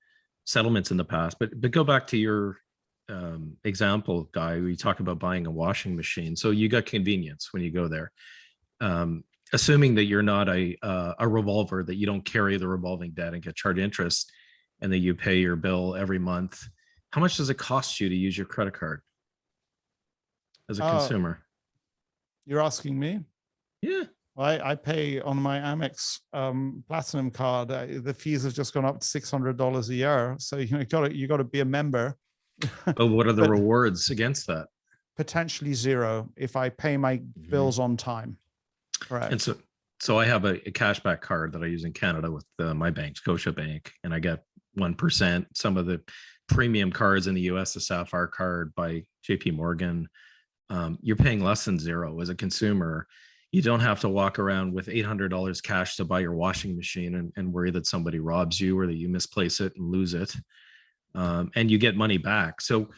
settlements in the past. But go back to your example, Guy, we talk about buying a washing machine. So you got convenience when you go there. Assuming that you're not a revolver, that you don't carry the revolving debt and get charged interest, and that you pay your bill every month, how much does it cost you to use your credit card as a consumer? You're asking me? Yeah. Well, I pay on my AmEx Platinum card. The fees have just gone up to $600 a year. So you got to be a member. But what are the rewards against that? Potentially zero if I pay my bills on time. Correct. And so I have a cashback card that I use in Canada with my bank, Scotiabank, and I get 1%. Some of the premium cards in the US, the Sapphire card by JP Morgan, you're paying less than zero as a consumer. You don't have to walk around with $800 cash to buy your washing machine and worry that somebody robs you or that you misplace it and lose it. And you get money back. So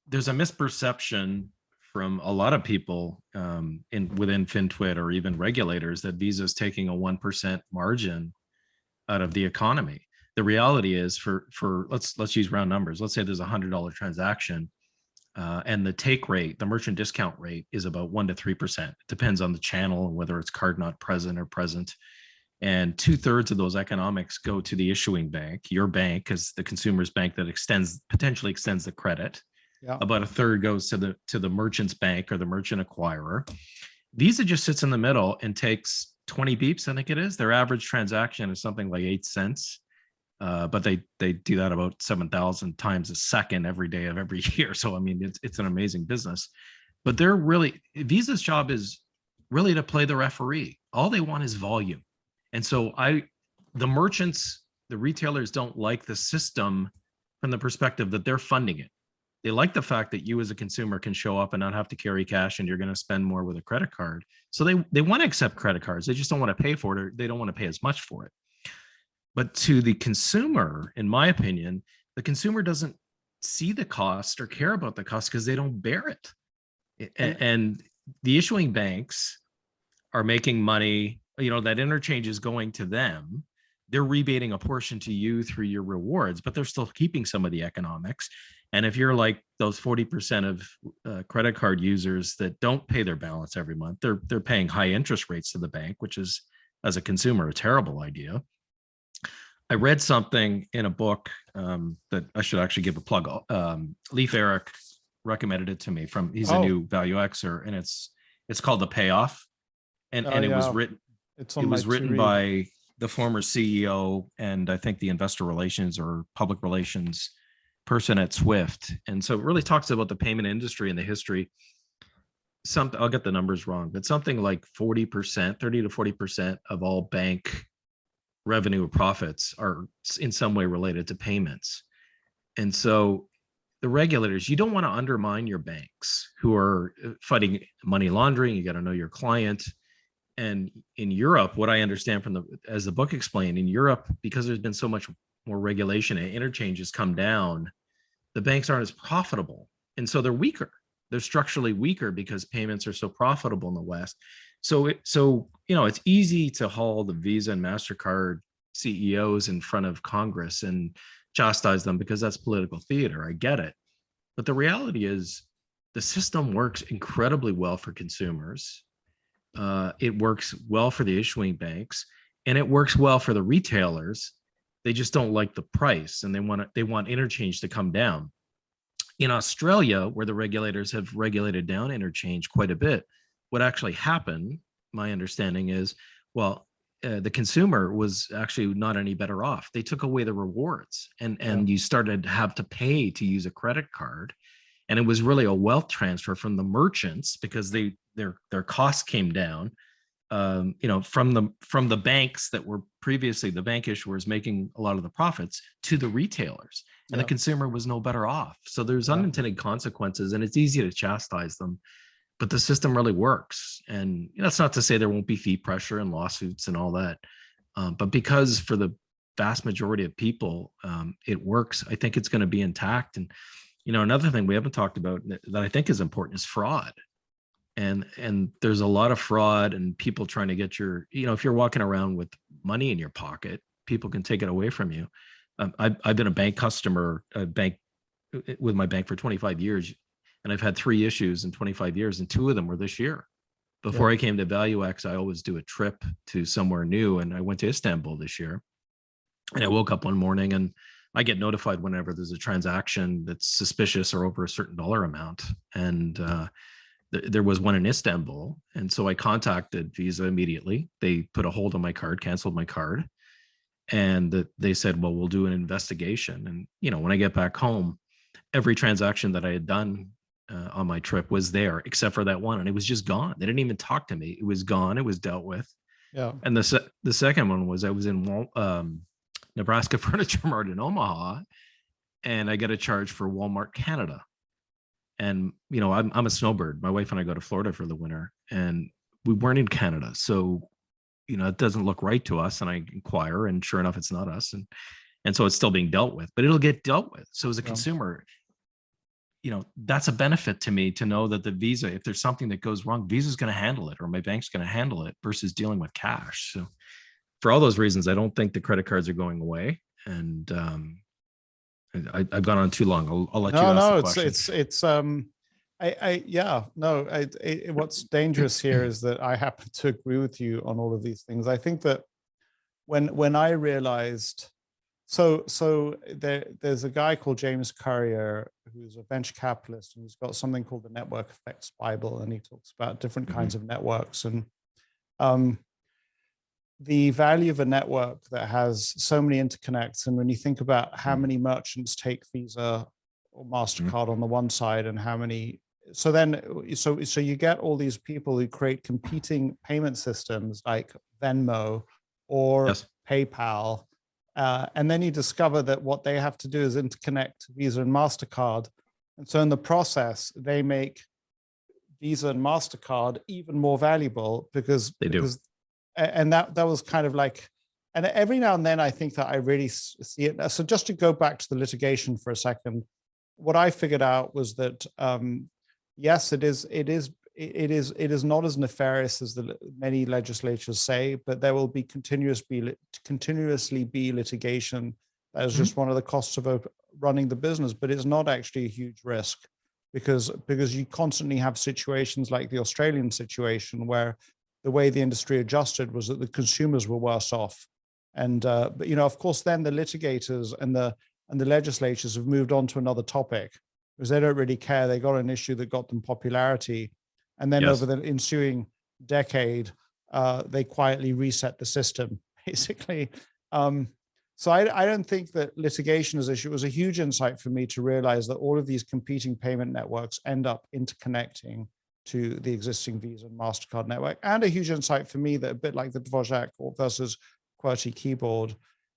there's a misperception from a lot of people within FinTwit or even regulators that Visa is taking a 1% margin out of the economy. The reality is, for let's use round numbers. Let's say there's a $100 transaction, and the take rate, the merchant discount rate, is about 1 to 3%. It depends on the channel and whether it's card not present or present. And 2/3 of those economics go to the issuing bank, your bank, as the consumer's bank that potentially extends the credit. Yeah. About 1/3 goes to the merchant's bank or the merchant acquirer. Visa just sits in the middle and takes 20 beeps, I think it is. Their average transaction is something like 8 cents. but they do that about 7,000 times a second every day of every year. So I mean, it's an amazing business. But they're really, Visa's job is really to play the referee. All they want is volume. And so the merchants, the retailers don't like the system from the perspective that they're funding it. They like the fact that you as a consumer can show up and not have to carry cash, and you're going to spend more with a credit card. So they want to accept credit cards. They just don't want to pay for it, or they don't want to pay as much for it. But to the consumer, in my opinion, the consumer doesn't see the cost or care about the cost because they don't bear it. And the issuing banks are making money, that interchange is going to them. They're rebating a portion to you through your rewards, but they're still keeping some of the economics. And if you're like those 40% of credit card users that don't pay their balance every month, they're paying high interest rates to the bank, which is, as a consumer, a terrible idea. I read something in a book that I should actually give a plug. Leif Eric recommended it to me he's a new value Xer, and it's called The Payoff. And it was written by the former CEO and I think the investor relations or public relations person at Swift. And so it really talks about the payment industry and the history. I'll get the numbers wrong, but something like 40%, 30 to 40% of all bank revenue or profits are in some way related to payments. And so the regulators, you don't want to undermine your banks who are fighting money laundering. You got to know your client. And in Europe, what I understand as the book explained, in Europe, because there's been so much more regulation and interchanges come down, the banks aren't as profitable. And so they're weaker. They're structurally weaker because payments are so profitable in the West. So it's easy to haul the Visa and Mastercard CEOs in front of Congress and chastise them because that's political theater. I get it. But the reality is the system works incredibly well for consumers. It works well for the issuing banks, and it works well for the retailers. They just don't like the price, and they want interchange to come down. In Australia, where the regulators have regulated down interchange quite a bit, what actually happened, my understanding is, the consumer was actually not any better off. They took away the rewards, and you started to have to pay to use a credit card. And it was really a wealth transfer from the merchants because their costs came down, from the banks that were previously the bank issuers making a lot of the profits to the retailers, and the consumer was no better off. So there's unintended consequences, and it's easy to chastise them, but the system really works. And that's not to say there won't be fee pressure and lawsuits and all that, but because for the vast majority of people, it works, I think it's going to be intact. And another thing we haven't talked about that I think is important is fraud. And there's a lot of fraud and people trying to get if you're walking around with money in your pocket, people can take it away from you. I've been a bank customer, with my bank for 25 years, and I've had 3 issues in 25 years, and 2 of them were this year. Before I came to ValueX, I always do a trip to somewhere new, and I went to Istanbul this year. And I woke up one morning and I get notified whenever there's a transaction that's suspicious or over a certain dollar amount. And there was one in Istanbul. And so I contacted Visa immediately. They put a hold on my card, canceled my card. And they said, well, we'll do an investigation. And, when I get back home, every transaction that I had done on my trip was there, except for that one. And it was just gone. They didn't even talk to me. It was gone. It was dealt with. Yeah. And the second one was I was in Nebraska Furniture Mart in Omaha, and I get a charge for Walmart Canada. And, I'm a snowbird. My wife and I go to Florida for the winter, and we weren't in Canada. So, it doesn't look right to us. And I inquire, and sure enough, it's not us. And so it's still being dealt with, but it'll get dealt with. So as a consumer, that's a benefit to me to know that the Visa, if there's something that goes wrong, Visa's going to handle it, or my bank's going to handle it versus dealing with cash. So for all those reasons, I don't think the credit cards are going away. And I've gone on too long. I'll let you ask the question. What's dangerous here is that I happen to agree with you on all of these things. I think that when I realized, there's a guy called James Currier who's a venture capitalist, and he's got something called the Network Effects Bible, and he talks about different kinds of networks. And the value of a network that has so many interconnects, and when you think about how many merchants take Visa or Mastercard on the one side, and how many, so you get all these people who create competing payment systems like Venmo or Yes. PayPal, and then you discover that what they have to do is interconnect Visa and Mastercard, and so in the process they make Visa and Mastercard even more valuable because They do. And that was kind of like, and every now and then I think that I really see it. So just to go back to the litigation for a second, what I figured out was that yes, it is not as nefarious as the many legislatures say, but there will be continuously be litigation. That is just one of the costs of running the business, but it's not actually a huge risk because you constantly have situations like the Australian situation where the way the industry adjusted was that the consumers were worse off. And, but, you know, of course, then the litigators and the legislatures have moved on to another topic because they don't really care. They got an issue that got them popularity. And then over the ensuing decade, they quietly reset the system, basically. So I don't think that litigation is an issue. It was a huge insight for me to realize that all of these competing payment networks end up interconnecting to the existing Visa and Mastercard network, and a huge insight for me that a bit like the Dvorak versus QWERTY keyboard,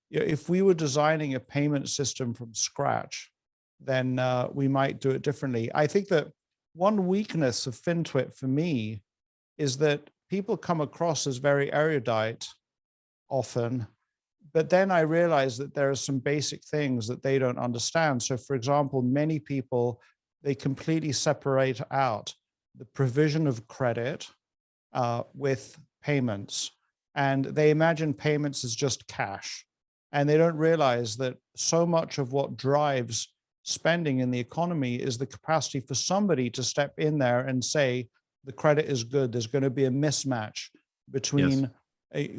you know, if we were designing a payment system from scratch, then we might do it differently. I think that one weakness of FinTwit for me is that people come across as very erudite often, but then I realize that there are some basic things that they don't understand. So for example, many people, they completely separate out the provision of credit with payments. And they imagine payments as just cash. And they don't realize that so much of what drives spending in the economy is the capacity for somebody to step in there and say, the credit is good. There's going to be a mismatch between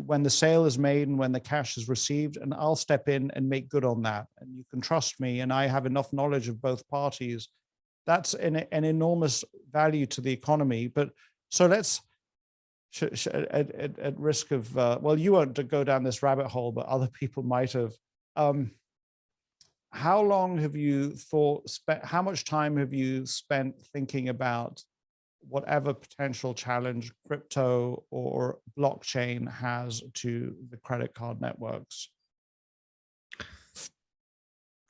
when the sale is made and when the cash is received, and I'll step in and make good on that. And you can trust me. And I have enough knowledge of both parties. That's an enormous value to the economy. But so let's, at risk of, well, you won't go down this rabbit hole, but other people might have. How long have you how much time have you spent thinking about whatever potential challenge crypto or blockchain has to the credit card networks?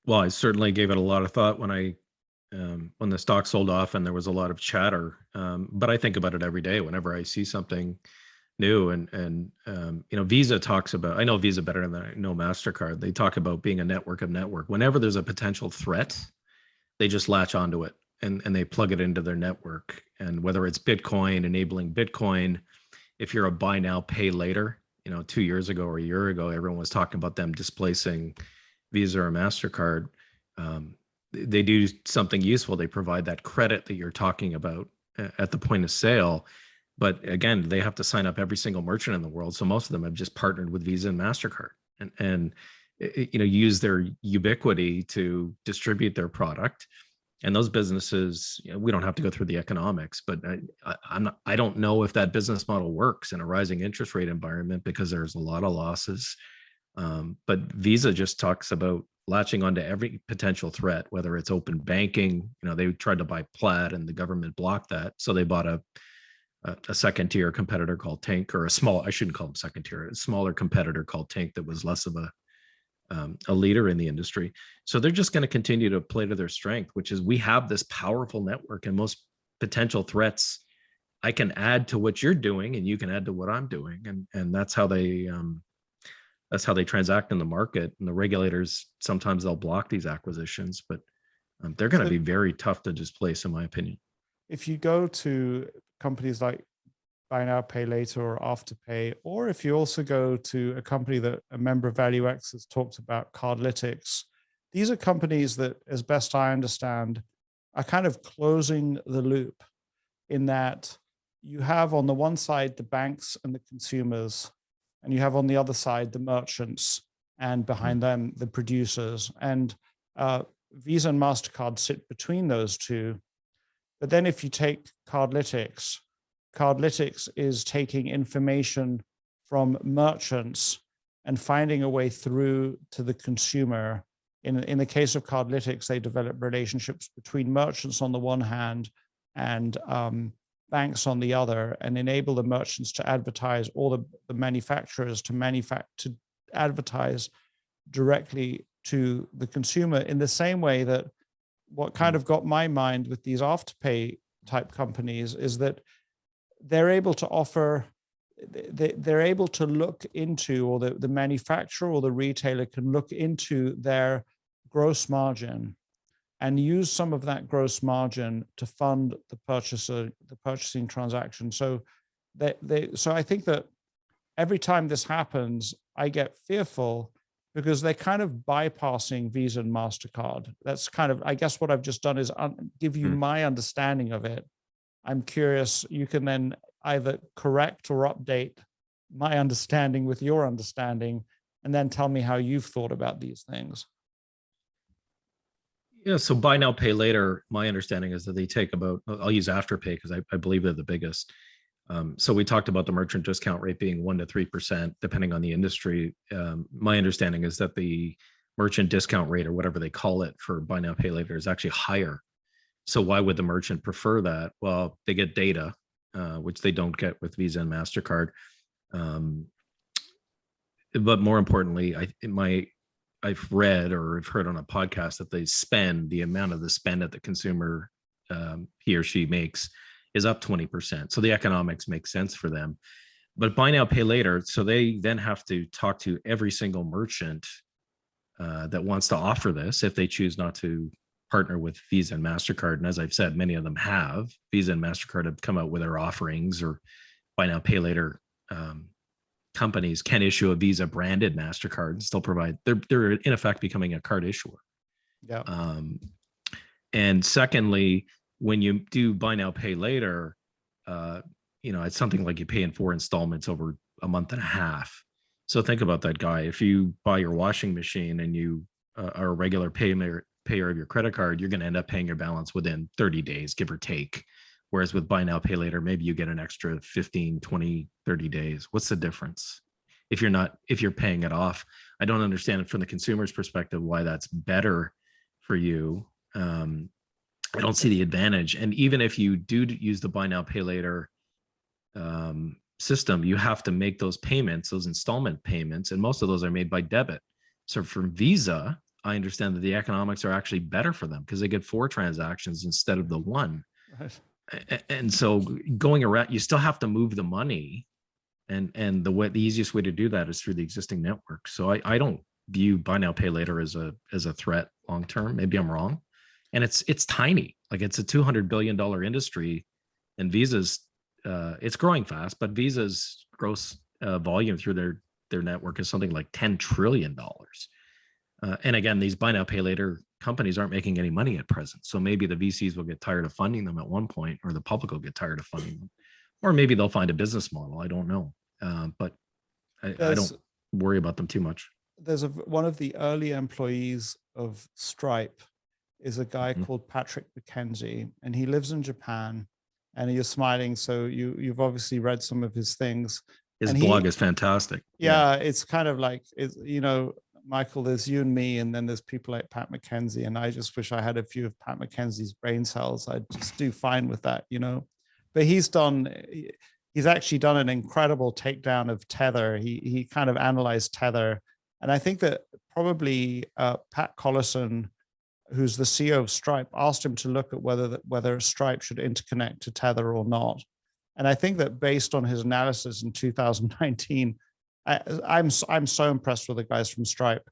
Well, I certainly gave it a lot of thought when the stock sold off and there was a lot of chatter. But I think about it every day whenever I see something new. And you know, Visa talks about, I know Visa better than I know Mastercard. They talk about being a network of network. Whenever there's a potential threat, they just latch onto it and they plug it into their network. And whether it's Bitcoin, enabling Bitcoin, if you're a buy now, pay later, you know, 2 years ago or a year ago, everyone was talking about them displacing Visa or Mastercard. They do something useful. They provide that credit that you're talking about at the point of sale. But again, they have to sign up every single merchant in the world. So most of them have just partnered with Visa and Mastercard and you know, use their ubiquity to distribute their product. And those businesses, you know, we don't have to go through the economics, but I don't know if that business model works in a rising interest rate environment because there's a lot of losses. But Visa just talks about latching onto every potential threat, whether it's open banking. You know, they tried to buy Plaid and the government blocked that. So they bought a second tier competitor called Tink, or I shouldn't call them second tier, a smaller competitor called Tink that was less of a leader in the industry. So they're just going to continue to play to their strength, which is we have this powerful network, and most potential threats I can add to what you're doing and you can add to what I'm doing. And that's how they transact in the market. And the regulators, sometimes they'll block these acquisitions, but they're going to be very tough to displace, in my opinion. If you go to companies like Buy Now, Pay Later or Afterpay, or if you also go to a company that a member of ValueX has talked about, Cardlytics, these are companies that, as best I understand, are kind of closing the loop in that you have on the one side the banks and the consumers, and you have on the other side the merchants, and behind them the producers. And Visa and Mastercard sit between those two. But then if you take Cardlytics is taking information from merchants and finding a way through to the consumer. In the case of Cardlytics, they develop relationships between merchants on the one hand and banks on the other, and enable the merchants to advertise, or the manufacturers to advertise directly to the consumer, in the same way that what kind of got my mind with these Afterpay type companies is that they're able to offer, they're able to look into, or the manufacturer or the retailer can look into their gross margin and use some of that gross margin to fund the purchasing transaction. So so I think that every time this happens, I get fearful, because they're kind of bypassing Visa and Mastercard. That's kind of, I guess what I've just done is give you my understanding of it. I'm curious, you can then either correct or update my understanding with your understanding, and then tell me how you've thought about these things. Yeah, so buy now, pay later, my understanding is that they take about, I'll use Afterpay because I believe they're the biggest. So we talked about the merchant discount rate being 1% to 3%, depending on the industry. My understanding is that the merchant discount rate, or whatever they call it for buy now, pay later, is actually higher. So why would the merchant prefer that? Well, they get data, which they don't get with Visa and MasterCard. But more importantly, I've read or I've heard on a podcast that the amount of the spend that the consumer, he or she makes, is up 20%. So the economics make sense for them. But buy now, pay later, so they then have to talk to every single merchant that wants to offer this, if they choose not to partner with Visa and MasterCard. And as I've said, many of them have. Visa and MasterCard have come out with their offerings, or buy now, pay later companies can issue a Visa branded MasterCard and still provide, they're in effect becoming a card issuer. Yeah. And secondly, when you do buy now, pay later, it's something like you pay in 4 installments over a month and a half. So think about that, Guy. If you buy your washing machine and you are a regular payer of your credit card, you're going to end up paying your balance within 30 days, give or take. Whereas with buy now, pay later, maybe you get an extra 15, 20, 30 days. What's the difference? If you're paying it off, I don't understand it from the consumer's perspective, why that's better for you. I don't see the advantage. And even if you do use the buy now, pay later system, you have to make those payments, those installment payments, and most of those are made by debit. So for Visa, I understand that the economics are actually better for them because they get 4 transactions instead of the 1. Right. And so going around, you still have to move the money, and the easiest way to do that is through the existing network. So I don't view buy now, pay later as a threat long term. Maybe I'm wrong. And it's tiny. Like, it's a $200 billion industry, and Visa's it's growing fast, but Visa's gross volume through their network is something like $10 trillion. And again, these buy now, pay later companies aren't making any money at present. So maybe the VCs will get tired of funding them at one point, or the public will get tired of funding them, or maybe they'll find a business model. I don't know. But I don't worry about them too much. There's one of the early employees of Stripe is a guy called Patrick McKenzie, and he lives in Japan. And you're smiling, so you've obviously read some of his things. His blog is fantastic. Yeah, it's kind of like, Michael, there's you and me, and then there's people like Pat McKenzie, and I just wish I had a few of Pat McKenzie's brain cells. I'd just do fine with that, But he's actually done an incredible takedown of Tether. He kind of analyzed Tether, and I think that probably Pat Collison, who's the CEO of Stripe, asked him to look at whether Stripe should interconnect to Tether or not. And I think that based on his analysis in 2019, I'm so impressed with the guys from Stripe.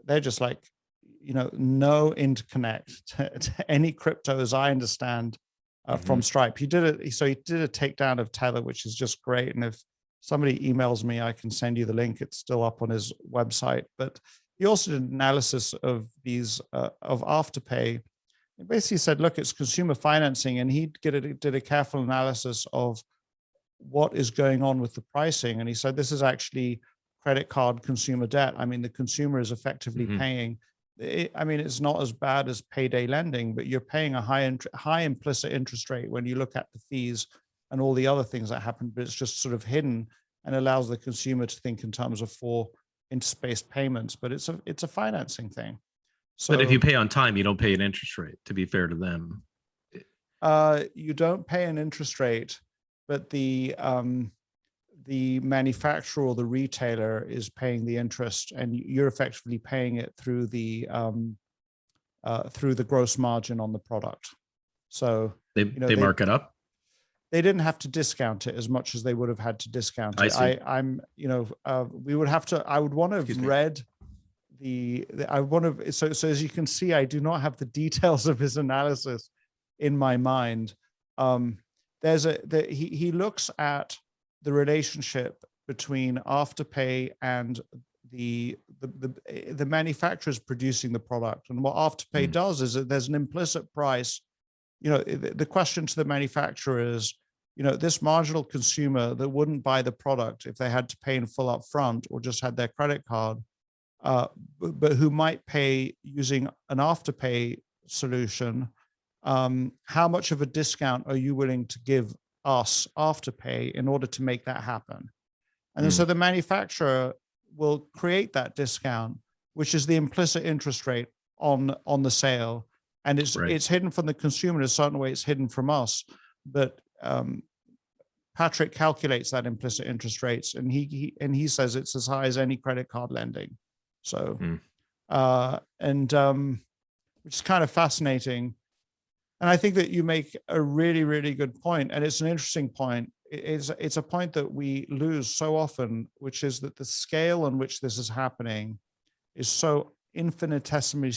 They're just like, no interconnect to any crypto, as I understand, from Stripe. He did a takedown of Tether, which is just great. And if somebody emails me, I can send you the link. It's still up on his website. But he also did an analysis of these of Afterpay. He basically said, look, it's consumer financing, and he did a careful analysis of what is going on with the pricing. And he said, this is actually credit card consumer debt. I mean, the consumer is effectively paying. It's not as bad as payday lending, but you're paying a high implicit interest rate when you look at the fees and all the other things that happen, but it's just sort of hidden. and allows the consumer to think in terms of 4 interspaced payments, but it's a financing thing. So but if you pay on time, you don't pay an interest rate, to be fair to them. you don't pay an interest rate, but the manufacturer or the retailer is paying the interest, and you're effectively paying it through the gross margin on the product. So They mark it up. They didn't have to discount it as much as they would have had to discount it. We would have to. I would want to have read so as you can see, I do not have the details of his analysis in my mind. He looks at the relationship between Afterpay and the manufacturers producing the product. And what Afterpay does is that there's an implicit price. The question to the manufacturer is, this marginal consumer that wouldn't buy the product if they had to pay in full up front or just had their credit card, but who might pay using an Afterpay solution, how much of a discount are you willing to give us Afterpay in order to make that happen? And then so the manufacturer will create that discount, which is the implicit interest rate on the sale. And it's hidden from the consumer in a certain way, it's hidden from us. But Patrick calculates that implicit interest rates, and he says it's as high as any credit card lending. So, which is kind of fascinating. And I think that you make a really, really good point, and it's an interesting point. It's a point that we lose so often, which is that the scale on which this is happening is so infinitesimally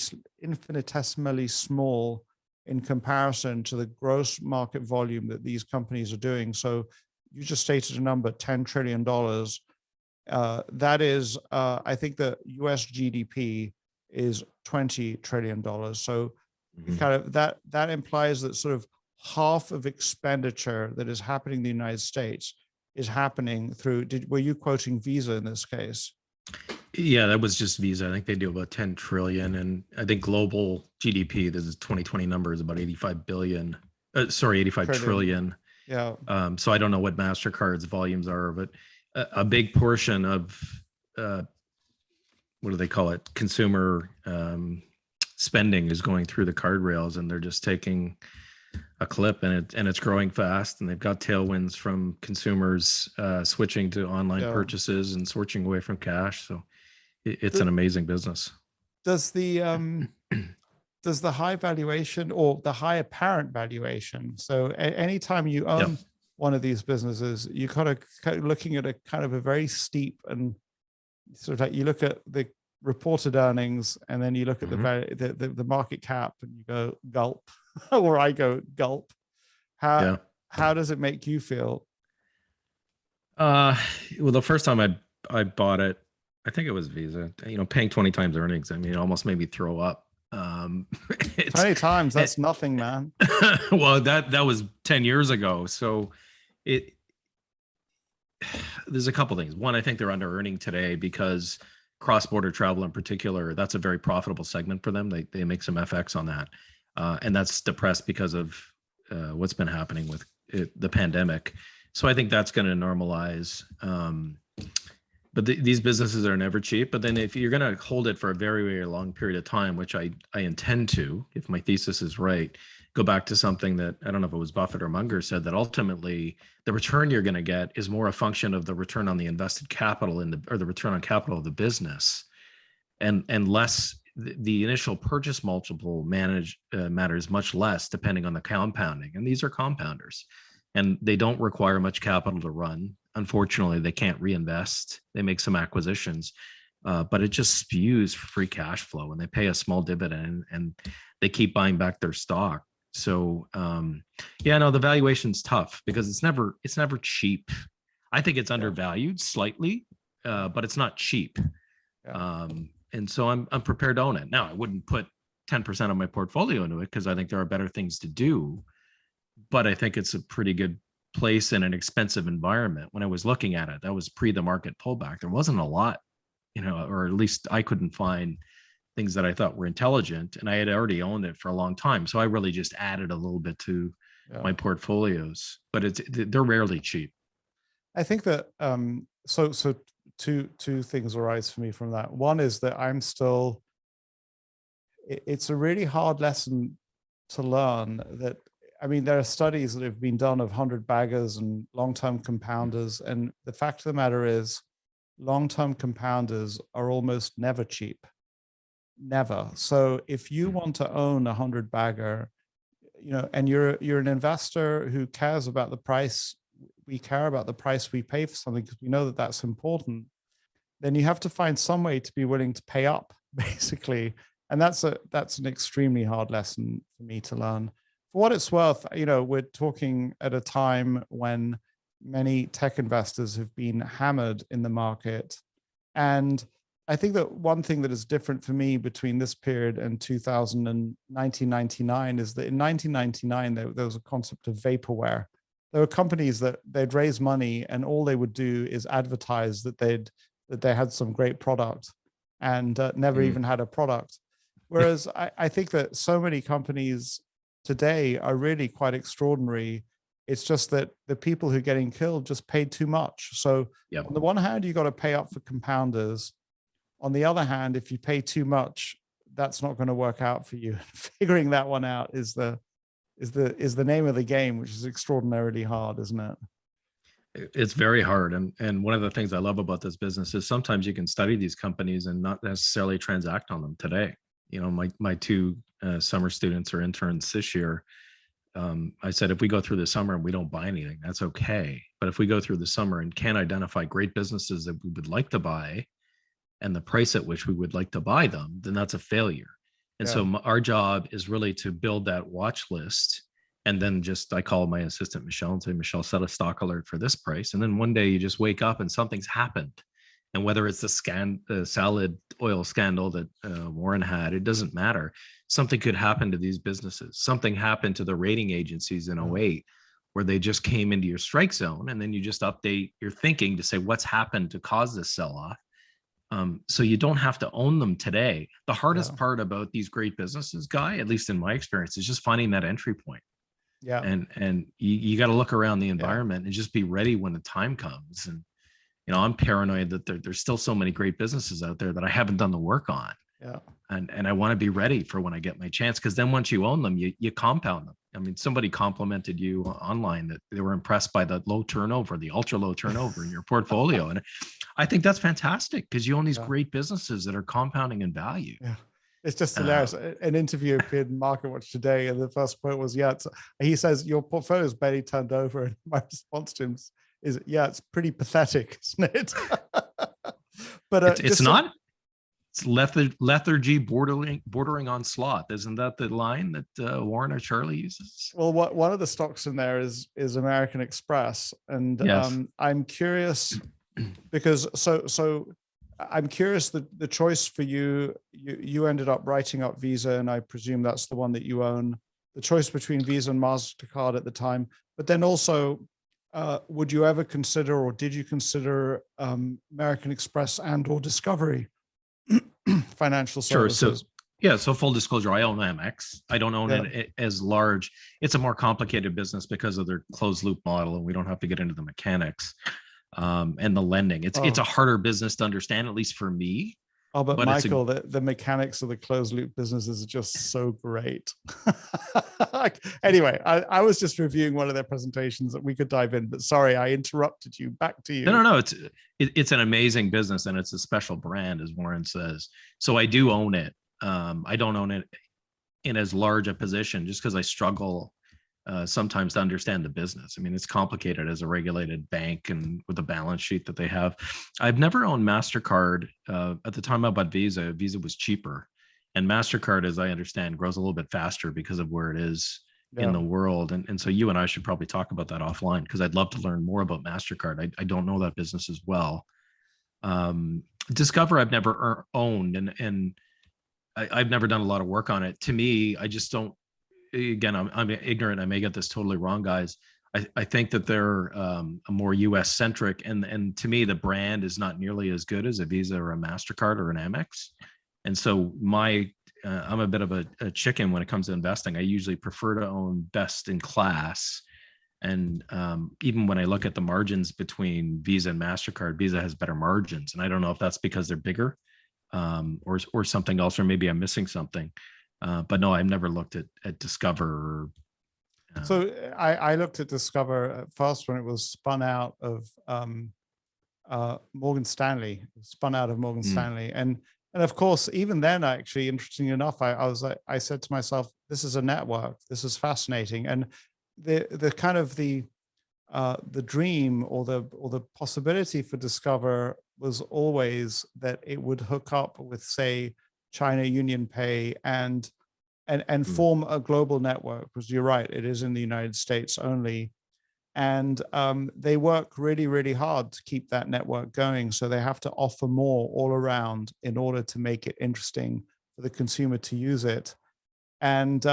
small in comparison to the gross market volume that these companies are doing. So you just stated a number, $10 trillion. That is, I think the US GDP is $20 trillion. So kind of that implies that sort of half of expenditure that is happening in the United States is happening through, were you quoting Visa in this case? Yeah, that was just Visa. I think they do about 10 trillion. And I think global GDP, this is 2020 number, is about 85 trillion. Yeah. So I don't know what Mastercard's volumes are, but a big portion of, what do they call it? Consumer spending is going through the card rails, and they're just taking a clip, and it's growing fast, and they've got tailwinds from consumers switching to online purchases and switching away from cash. So it's an amazing business. Does the high valuation or the high apparent valuation? So anytime you own one of these businesses, you kind of looking at a kind of a very steep, and sort of like you look at the reported earnings, and then you look at the market cap, and you go gulp, or I go gulp. How does it make you feel? Well, the first time I bought it, I think it was Visa. Paying 20 times earnings. I mean, it almost made me throw up. 20 times, that's nothing, man. Well, that was 10 years ago. So there's a couple things. One, I think they're under earning today because cross-border travel in particular, that's a very profitable segment for them. They make some FX on that. And that's depressed because of what's been happening with the pandemic. So I think that's going to normalize. But these businesses are never cheap. But then if you're going to hold it for a very, very long period of time, which I intend to, if my thesis is right, go back to something that, I don't know if it was Buffett or Munger said, that ultimately the return you're going to get is more a function of the return on the invested capital or the return on capital of the business, and less the initial purchase multiple matters much less depending on the compounding. And these are compounders, and they don't require much capital to run. Unfortunately, they can't reinvest. They make some acquisitions, but it just spews free cash flow, and they pay a small dividend, and they keep buying back their stock. So the valuation's tough because it's never cheap. I think it's undervalued slightly, but it's not cheap. And so I'm prepared to own it. Now, I wouldn't put 10% of my portfolio into it because I think there are better things to do, but I think it's a pretty good place in an expensive environment. When I was looking at it, that was pre the market pullback. There wasn't a lot, or at least I couldn't find things that I thought were intelligent, and I had already owned it for a long time. So I really just added a little bit to my portfolios, but they're rarely cheap. I think that so two things arise for me from that. One is that it's a really hard lesson to learn that, I mean, there are studies that have been done of 100 baggers and long-term compounders. And the fact of the matter is long-term compounders are almost never cheap, never. So if you want to own a 100 bagger, and you're an investor who cares about the price, we care about the price we pay for something because we know that that's important, then you have to find some way to be willing to pay up, basically. And that's an extremely hard lesson for me to learn. For what it's worth, we're talking at a time when many tech investors have been hammered in the market. And I think that one thing that is different for me between this period and 2000 and 1999 is that in 1999, there was a concept of vaporware. There were companies that they'd raise money and all they would do is advertise that they had some great product and never even had a product. Whereas I think that so many companies today are really quite extraordinary. It's just that the people who are getting killed just paid too much. So on the one hand, you got to pay up for compounders. On the other hand, if you pay too much, that's not going to work out for you. Figuring that one out is the name of the game, which is extraordinarily hard, isn't it? It's very hard. And one of the things I love about this business is sometimes you can study these companies and not necessarily transact on them today. My two summer students or interns this year, I said, if we go through the summer and we don't buy anything, that's okay. But if we go through the summer and can't identify great businesses that we would like to buy and the price at which we would like to buy them, then that's a failure. And so our job is really to build that watch list. And then I call my assistant, Michelle, and say, Michelle, set a stock alert for this price. And then one day you just wake up and something's happened. And whether it's the salad oil scandal that Warren had, it doesn't matter. Something could happen to these businesses. Something happened to the rating agencies in 2008 where they just came into your strike zone. And then you just update your thinking to say what's happened to cause this sell-off. So you don't have to own them today. The hardest part about these great businesses, Guy, at least in my experience, is just finding that entry point. Yeah. And you got to look around the environment and just be ready when the time comes. And I'm paranoid that there's still so many great businesses out there that I haven't done the work on. Yeah. And I want to be ready for when I get my chance, because then once you own them, you compound them. I mean, somebody complimented you online that they were impressed by the low turnover, the ultra low turnover in your portfolio. And I think that's fantastic because you own these great businesses that are compounding in value. Yeah. It's just hilarious. An interview appeared in MarketWatch today, and the first quote was, he says, your portfolio is barely turned over. And my response to him is, it's pretty pathetic, isn't it? But it's not. It's lethargy bordering on sloth. Isn't that the line that Warren or Charlie uses? Well, one of the stocks in there is American Express. And I'm curious because so I'm curious the choice for you ended up writing up Visa, and I presume that's the one that you own. The choice between Visa and Mastercard at the time, but then also, would you ever consider, or did you consider American Express and or Discovery Financial Services? Sure. So full disclosure, I own AmEx. I don't own it as large. It's a more complicated business because of their closed loop model, and we don't have to get into the mechanics. And the lending. It's a harder business to understand, at least for me. But Michael, the mechanics of the closed loop business is just so great. Anyway, I was just reviewing one of their presentations that we could dive in, but sorry, I interrupted you. Back to you. No. It's an amazing business, and it's a special brand, as Warren says. So I do own it. I don't own it in as large a position just because I struggle sometimes to understand the business. I mean, it's complicated as a regulated bank and with the balance sheet that they have. I've never owned Mastercard. At the time I bought Visa was cheaper. And Mastercard, as I understand, grows a little bit faster because of where it is in the world. And so you and I should probably talk about that offline, because I'd love to learn more about Mastercard. I don't know that business as well. Discover I've never owned, and I've never done a lot of work on it. To me, I just don't. Again, I'm ignorant. I may get this totally wrong, guys. I think that they're a more U.S. centric, and to me, the brand is not nearly as good as a Visa or a Mastercard or an AmEx. And so I'm a bit of a chicken when it comes to investing. I usually prefer to own best in class And even when I look at the margins between Visa and Mastercard, Visa has better margins, and I don't know if that's because they're bigger, or something else, or maybe I'm missing something. But no, I've never looked at Discover. So I looked at Discover at first when it was spun out of Morgan Stanley, Stanley, and of course, even then, actually, interestingly enough, I said to myself, this is a network. This is fascinating, and the kind of the dream or the possibility for Discover was always that it would hook up with, say, China Union Pay and form a global network, because you're right, it is in the United States only. And they work really, really hard to keep that network going. So they have to offer more all around in order to make it interesting for the consumer to use it. And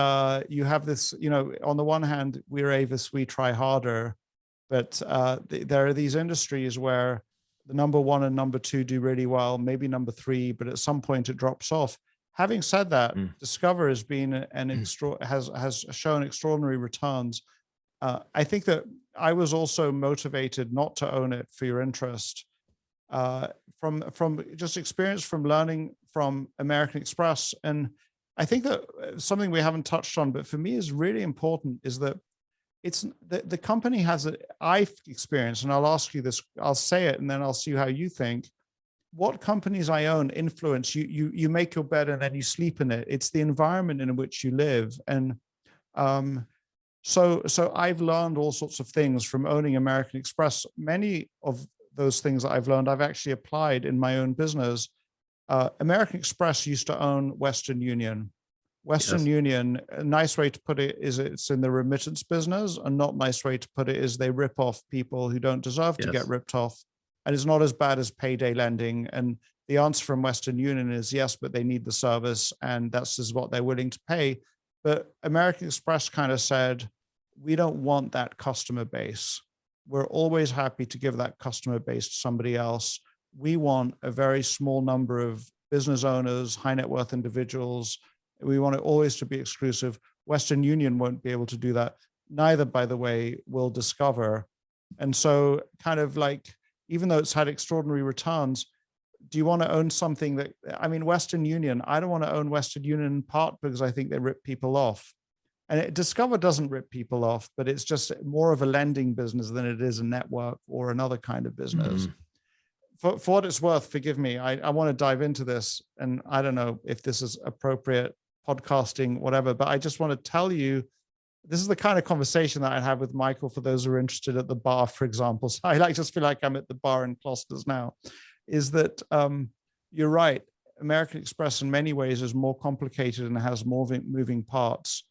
you have this, on the one hand, we're Avis, we try harder, but there are these industries where the number one and number two do really well, maybe number three, but at some point it drops off. Having said that, Discover has been has shown extraordinary returns. I think that I was also motivated not to own it for your interest, from just experience from learning from American Express. And I think that something we haven't touched on, but for me is really important, is that it's the company has I've experienced, and I'll ask you this, I'll say it, and then I'll see how you think. What companies I own influence you. You make your bed and then you sleep in it. It's the environment in which you live. And so I've learned all sorts of things from owning American Express. Many of those things that I've learned, I've actually applied in my own business. American Express used to own Western Union. Western Union, a nice way to put it is it's in the remittance business. A not nice way to put it is they rip off people who don't deserve to get ripped off. And it's not as bad as payday lending. And the answer from Western Union is yes, but they need the service, and that's just what they're willing to pay. But American Express kind of said, we don't want that customer base. We're always happy to give that customer base to somebody else. We want a very small number of business owners, high net worth individuals. We want it always to be exclusive. Western Union won't be able to do that. Neither, by the way, will Discover. And so kind of like, even though it's had extraordinary returns, do you want to own something that, I mean, Western Union, I don't want to own Western Union in part because I think they rip people off. And Discover doesn't rip people off, but it's just more of a lending business than it is a network or another kind of business. For what it's worth, forgive me, I want to dive into this, and I don't know if this is appropriate podcasting, whatever, but I just want to tell you, this is the kind of conversation that I have with Michael for those who are interested at the bar, for example. So I just feel like I'm at the bar in Closters now, is that you're right. American Express in many ways is more complicated and has more moving parts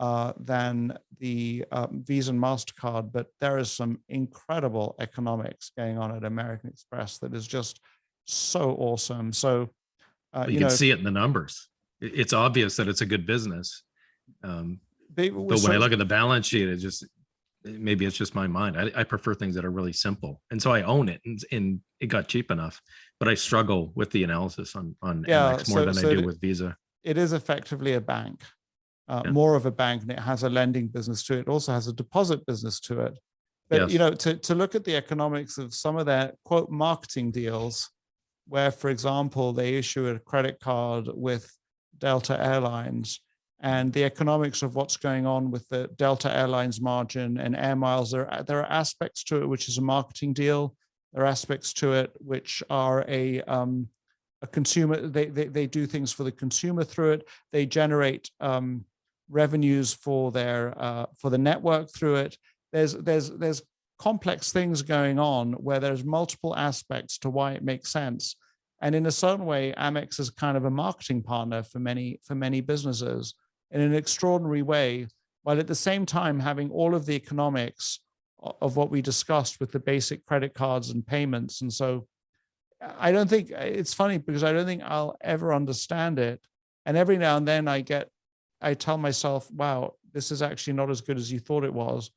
than the Visa and Mastercard, but there is some incredible economics going on at American Express that is just so awesome. So you can see it in the numbers. It's obvious that it's a good business. But when I look at the balance sheet, maybe it's just my mind. I prefer things that are really simple, and so I own it, and it got cheap enough. But I struggle with the analysis on AmEx more than I do with Visa. It is effectively a bank. More of a bank, and it has a lending business to it. It also has a deposit business to it. But to look at the economics of some of their quote marketing deals, where, for example, they issue a credit card with Delta Airlines, and the economics of what's going on with the Delta Airlines margin and air miles, there are aspects to it which is a marketing deal. There are aspects to it which are a consumer. They do things for the consumer through it. They generate revenues for the network through it. There's complex things going on where there's multiple aspects to why it makes sense. And in a certain way, Amex is kind of a marketing partner for many businesses in an extraordinary way, while at the same time having all of the economics of what we discussed with the basic credit cards and payments. And so I don't think, it's funny because I don't think I'll ever understand it. And every now and then I tell myself, wow, this is actually not as good as you thought it was.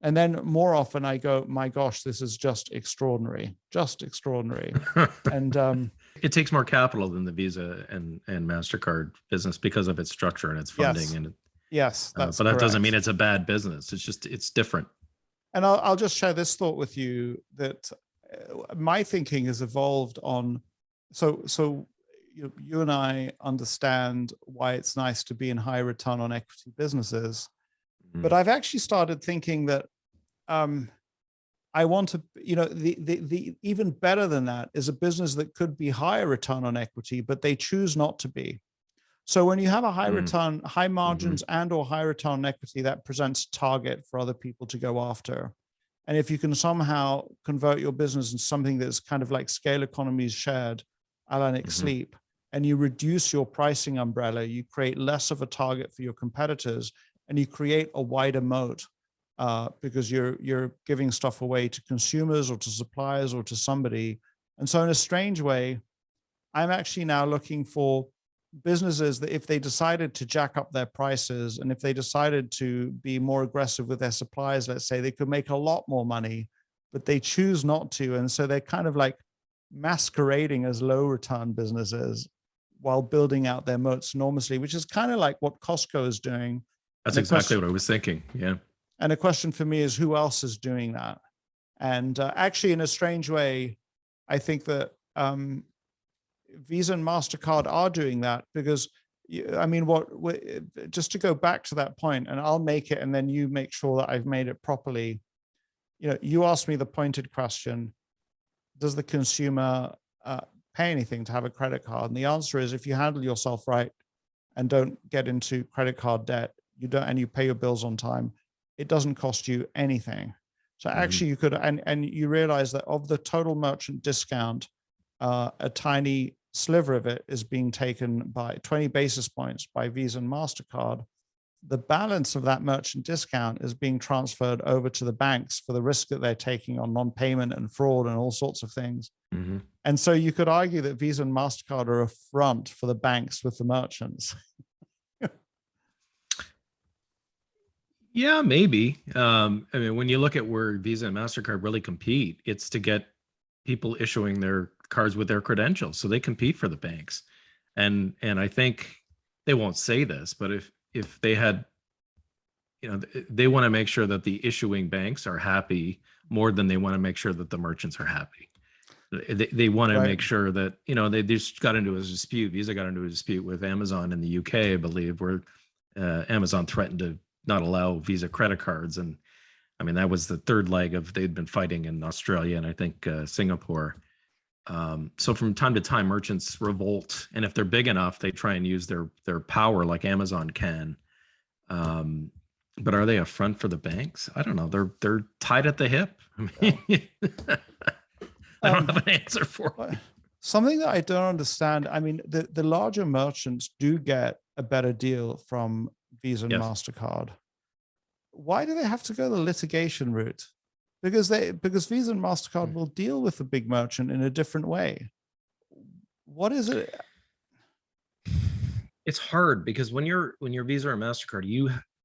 And then more often I go, my gosh, this is just extraordinary. And it takes more capital than the Visa and Mastercard business because of its structure and its funding. Yes, but that doesn't mean it's a bad business. It's different. And I'll just share this thought with you that my thinking has evolved on, so you and I understand why it's nice to be in high return on equity businesses, but I've actually started thinking that I want to, the even better than that is a business that could be higher return on equity, but they choose not to be. So when you have a high return, high margins and or high return on equity, that presents target for other people to go after. And if you can somehow convert your business into something that's kind of like scale economies shared, a la Nick Sleep, and you reduce your pricing umbrella, you create less of a target for your competitors, and you create a wider moat because you're giving stuff away to consumers or to suppliers or to somebody. And so in a strange way, I'm actually now looking for businesses that if they decided to jack up their prices and if they decided to be more aggressive with their suppliers, let's say, they could make a lot more money, but they choose not to. And so they're kind of like masquerading as low return businesses while building out their moats enormously, which is kind of like what Costco is doing. That's exactly what I was thinking. Yeah. And the question for me is, who else is doing that? And actually, in a strange way, I think that Visa and Mastercard are doing that because, I mean, just to go back to that point, and I'll make it, and then you make sure that I've made it properly. You asked me the pointed question: does the consumer pay anything to have a credit card? And the answer is, if you handle yourself right and don't get into credit card debt, and you pay your bills on time, it doesn't cost you anything. So actually, you could, and you realize that of the total merchant discount, a tiny sliver of it is being taken by 20 basis points by Visa and Mastercard. The balance of that merchant discount is being transferred over to the banks for the risk that they're taking on non-payment and fraud and all sorts of things. And so you could argue that Visa and Mastercard are a front for the banks with the merchants. Yeah, maybe. I mean, when you look at where Visa and MasterCard really compete, it's to get people issuing their cards with their credentials. So they compete for the banks. And I think they won't say this, but if they had, they want to make sure that the issuing banks are happy more than they want to make sure that the merchants are happy. They want to make sure that, they just got into a dispute. Visa got into a dispute with Amazon in the UK, I believe, where Amazon threatened to not allow Visa credit cards. And I mean, that was the third leg of, they'd been fighting in Australia and I think Singapore. So from time to time, merchants revolt. And if they're big enough, they try and use their power like Amazon can. But are they a front for the banks? I don't know. They're tied at the hip. I mean, I don't have an answer for it. Something that I don't understand. I mean, the larger merchants do get a better deal from Visa and Mastercard. Why do they have to go the litigation route? Because Visa and Mastercard will deal with the big merchant in a different way. What is it? It's hard because when you're Visa or Mastercard,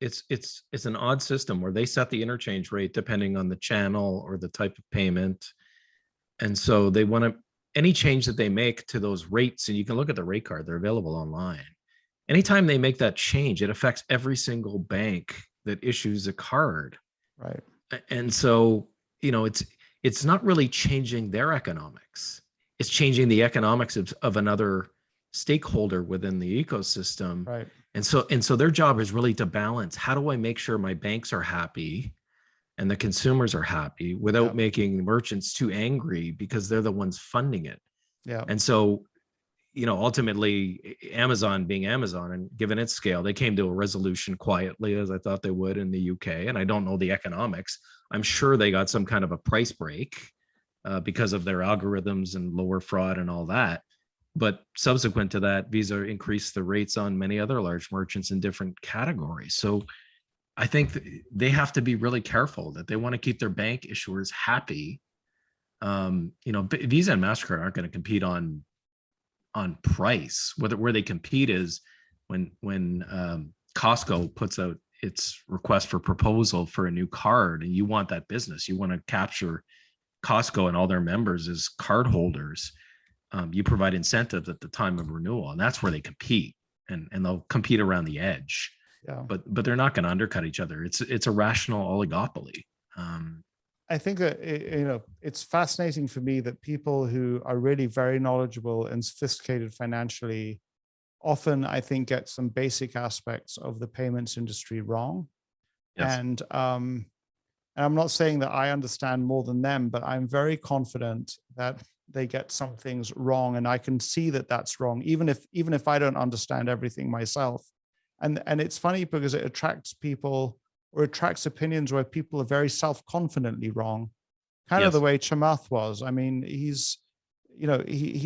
it's an odd system where they set the interchange rate depending on the channel or the type of payment. And so they want to, any change that they make to those rates, and you can look at the rate card, they're available online. Anytime they make that change, it affects every single bank that issues a card. Right. And so, it's not really changing their economics. It's changing the economics of another stakeholder within the ecosystem. Right. And so their job is really to balance, how do I make sure my banks are happy and the consumers are happy without making merchants too angry because they're the ones funding it. Yeah. And so, ultimately Amazon being Amazon and given its scale, they came to a resolution quietly, as I thought they would in the UK. And I don't know the economics. I'm sure they got some kind of a price break because of their algorithms and lower fraud and all that. But subsequent to that, Visa increased the rates on many other large merchants in different categories. So I think they have to be really careful that they want to keep their bank issuers happy. Visa and MasterCard aren't going to compete on price. Where they compete is when Costco puts out its request for proposal for a new card, and you want that business, you want to capture Costco and all their members as card holders. You provide incentives at the time of renewal, and that's where they compete, and they'll compete around the edge. Yeah. But they're not going to undercut each other. It's a rational oligopoly. I think that, it's fascinating for me that people who are really very knowledgeable and sophisticated financially often, I think, get some basic aspects of the payments industry wrong. Yes. And I'm not saying that I understand more than them, but I'm very confident that they get some things wrong, and I can see that that's wrong, even if I don't understand everything myself. And it's funny because it attracts people, or attracts opinions where people are very self-confidently wrong, kind of the Yes. way Chamath was. I mean, he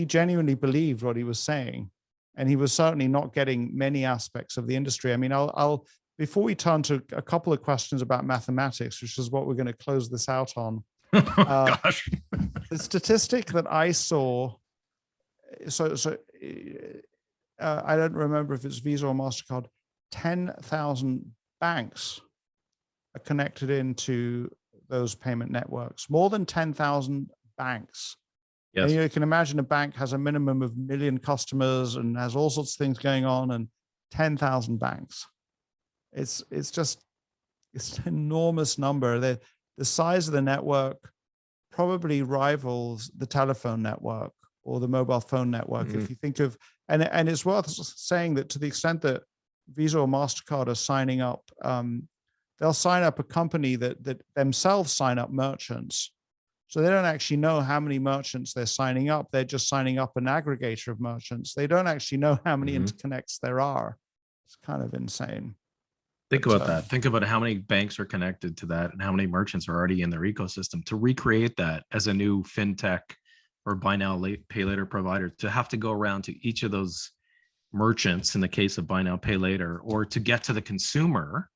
genuinely believed what he was saying, and he was certainly not getting many aspects of the industry. I mean, I'll before we turn to a couple of questions about mathematics, which is what we're going to close this out on. Gosh. The statistic that I saw, I don't remember if it's Visa or Mastercard, 10,000 banks are connected into those payment networks, more than 10,000 banks. Yes. And you can imagine a bank has a minimum of 1 million customers and has all sorts of things going on, and 10,000 banks. It's an enormous number. The size of the network probably rivals the telephone network or the mobile phone network. If you think of, and it's worth saying that to the extent that Visa or Mastercard are signing up, they'll sign up a company that themselves sign up merchants. So they don't actually know how many merchants they're signing up. They're just signing up an aggregator of merchants. They don't actually know how many interconnects there are. It's kind of insane. Think about that. Think about how many banks are connected to that and how many merchants are already in their ecosystem. To recreate that as a new fintech or buy now, pay later provider, to have to go around to each of those merchants in the case of buy now, pay later, or to get to the consumer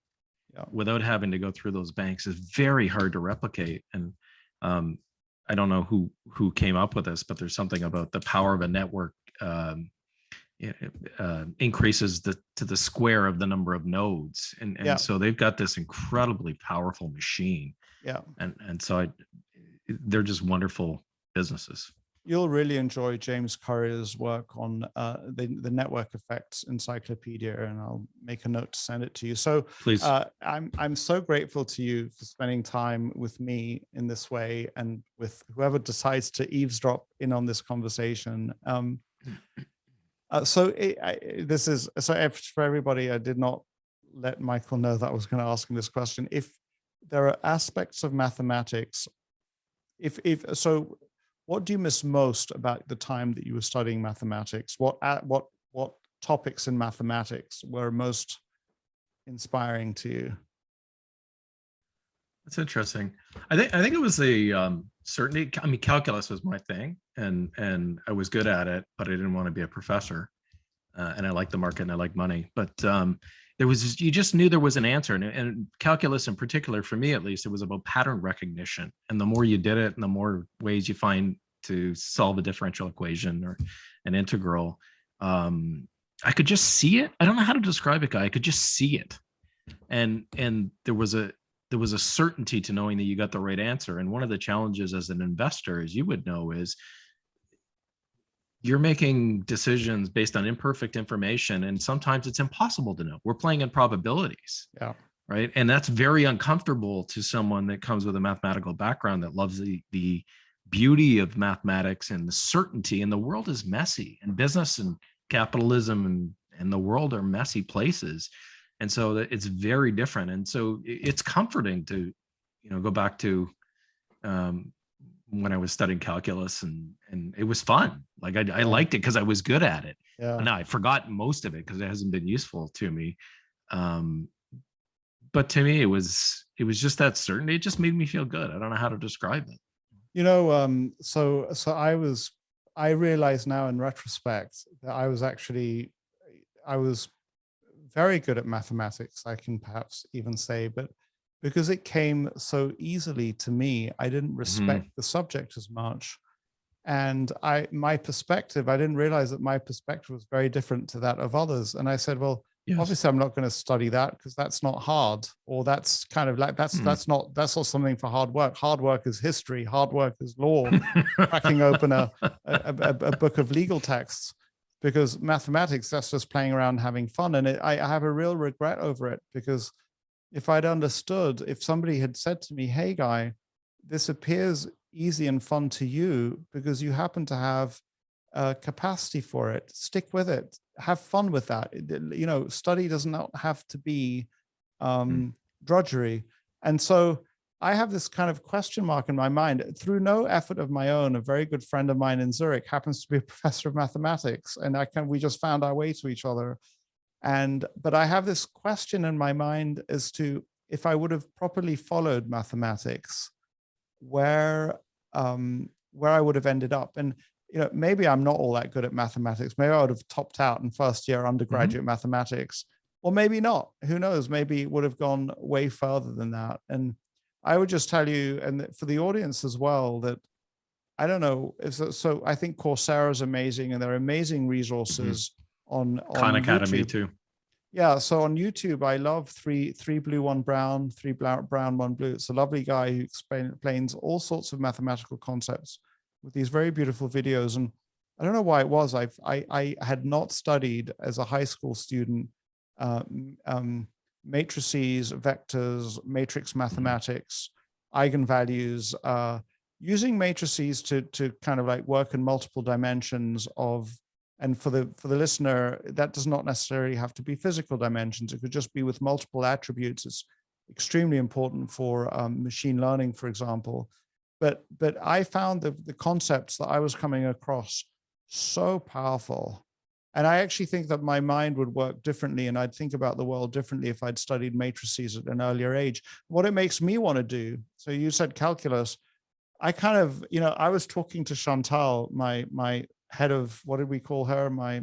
without having to go through those banks is very hard to replicate. And I don't know who came up with this, but there's something about the power of a network increases to the square of the number of nodes, and so they've got this incredibly powerful machine. And so they're just wonderful businesses. You'll really enjoy James Currier's work on the network effects encyclopedia, and I'll make a note to send it to you. So please, I'm so grateful to you for spending time with me in this way, and with whoever decides to eavesdrop in on this conversation. For everybody, I did not let Michael know that I was going to ask him this question. If there are aspects of mathematics, what do you miss most about the time that you were studying mathematics? What topics in mathematics were most inspiring to you? That's interesting. I think it was the certainty. I mean, calculus was my thing, and I was good at it, but I didn't want to be a professor. And I liked the market and I liked money. But you just knew there was an answer. And calculus in particular, for me at least, it was about pattern recognition. And the more you did it, and the more ways you find to solve a differential equation or an integral, I could just see it. I don't know how to describe it, Guy. I could just see it. And there was a certainty to knowing that you got the right answer. And one of the challenges as an investor, as you would know, is you're making decisions based on imperfect information, and sometimes it's impossible to know. We're playing in probabilities, right? And that's very uncomfortable to someone that comes with a mathematical background that loves the beauty of mathematics and the certainty. And the world is messy, and business and capitalism and the world are messy places. And so it's very different. And so it's comforting to, go back to when I was studying calculus, and it was fun. Like I liked it because I was good at it. Now I forgot most of it because it hasn't been useful to me. But to me, it was just that certainty. It just made me feel good. I don't know how to describe it. I realize now in retrospect that I was very good at mathematics, I can perhaps even say, but because it came so easily to me, I didn't respect the subject as much. And my perspective, I didn't realize that my perspective was very different to that of others. And I said, well, obviously I'm not going to study that because that's not hard, or that's kind of like, that's not something for hard work. Hard work is history. Hard work is law, cracking open a book of legal texts. Because mathematics, that's just playing around, having fun. And I have a real regret over it, because if I'd understood, if somebody had said to me, hey, Guy, this appears easy and fun to you because you happen to have capacity for it, stick with it, have fun with that. You know, study does not have to be drudgery. And so I have this kind of question mark in my mind. Through no effort of my own, a very good friend of mine in Zurich happens to be a professor of mathematics, and we just found our way to each other. But I have this question in my mind as to if I would have properly followed mathematics, where I would have ended up. And you know, maybe I'm not all that good at mathematics. Maybe I would have topped out in first year undergraduate mathematics, or maybe not. Who knows? Maybe it would have gone way further than that. And I would just tell you, and for the audience as well, that I don't know. So I think Coursera is amazing, and there are amazing resources on Khan Academy YouTube. too. Yeah, so on YouTube, I love three blue, one brown, three brown, one blue. It's a lovely guy who explains all sorts of mathematical concepts with these very beautiful videos. And I don't know why it was. I had not studied as a high school student matrices, vectors, matrix mathematics, eigenvalues, using matrices to kind of like work in multiple dimensions of. And for the listener, that does not necessarily have to be physical dimensions. It could just be with multiple attributes. It's extremely important for machine learning, for example. But I found the concepts that I was coming across so powerful. And I actually think that my mind would work differently, and I'd think about the world differently if I'd studied matrices at an earlier age. What it makes me want to do, so you said calculus, I kind of, you know, I was talking to Chantal, my head of, what did we call her? My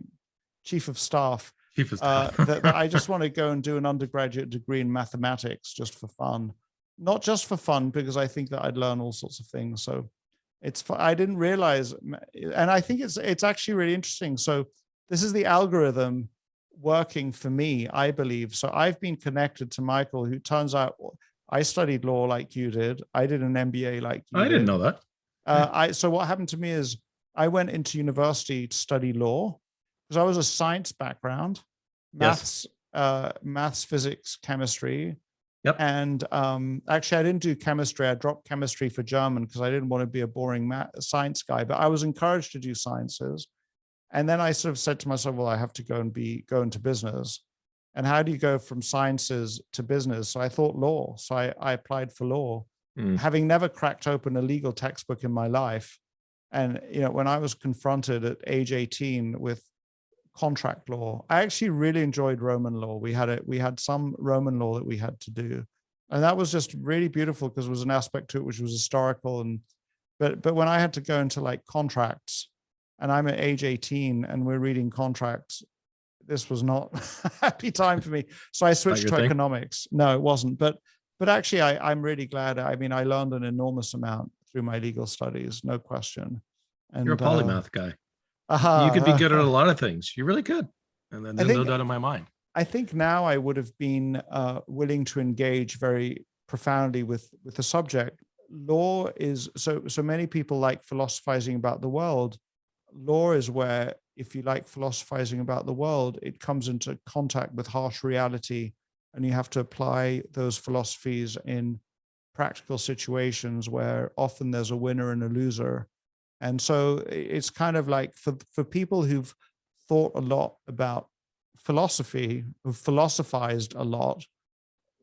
chief of staff. That I just want to go and do an undergraduate degree in mathematics just for fun. Not just for fun, because I think that I'd learn all sorts of things. So I didn't realize, and I think it's actually really interesting. So this is the algorithm working for me, I believe. So I've been connected to Michael, who turns out I studied law like you did. I did an MBA like you did. I didn't know that. So what happened to me is I went into university to study law because I was a science background, maths, physics, chemistry. Yep. And actually, I didn't do chemistry. I dropped chemistry for German because I didn't want to be a boring science guy. But I was encouraged to do sciences. And then I sort of said to myself, well, I have to go into business. And how do you go from sciences to business? So I thought law. So I applied for law, having never cracked open a legal textbook in my life. And, you know, when I was confronted at age 18 with contract law, I actually really enjoyed Roman law. We had some Roman law that we had to do. And that was just really beautiful because there was an aspect to it which was historical. But when I had to go into like contracts, and I'm at age 18 and we're reading contracts, this was not a happy time for me. So I switched to economics. No, it wasn't. But actually, I'm really glad. I mean, I learned an enormous amount through my legal studies, no question. And you're a polymath guy. You could be good at a lot of things. You really could. And then there's no doubt in my mind. I think now I would have been willing to engage very profoundly with the subject. Law is, so many people like philosophizing about the world. Law is where, if you like philosophizing about the world, it comes into contact with harsh reality, and you have to apply those philosophies in practical situations where often there's a winner and a loser. And so it's kind of like for people who've thought a lot about philosophy, who've philosophized a lot,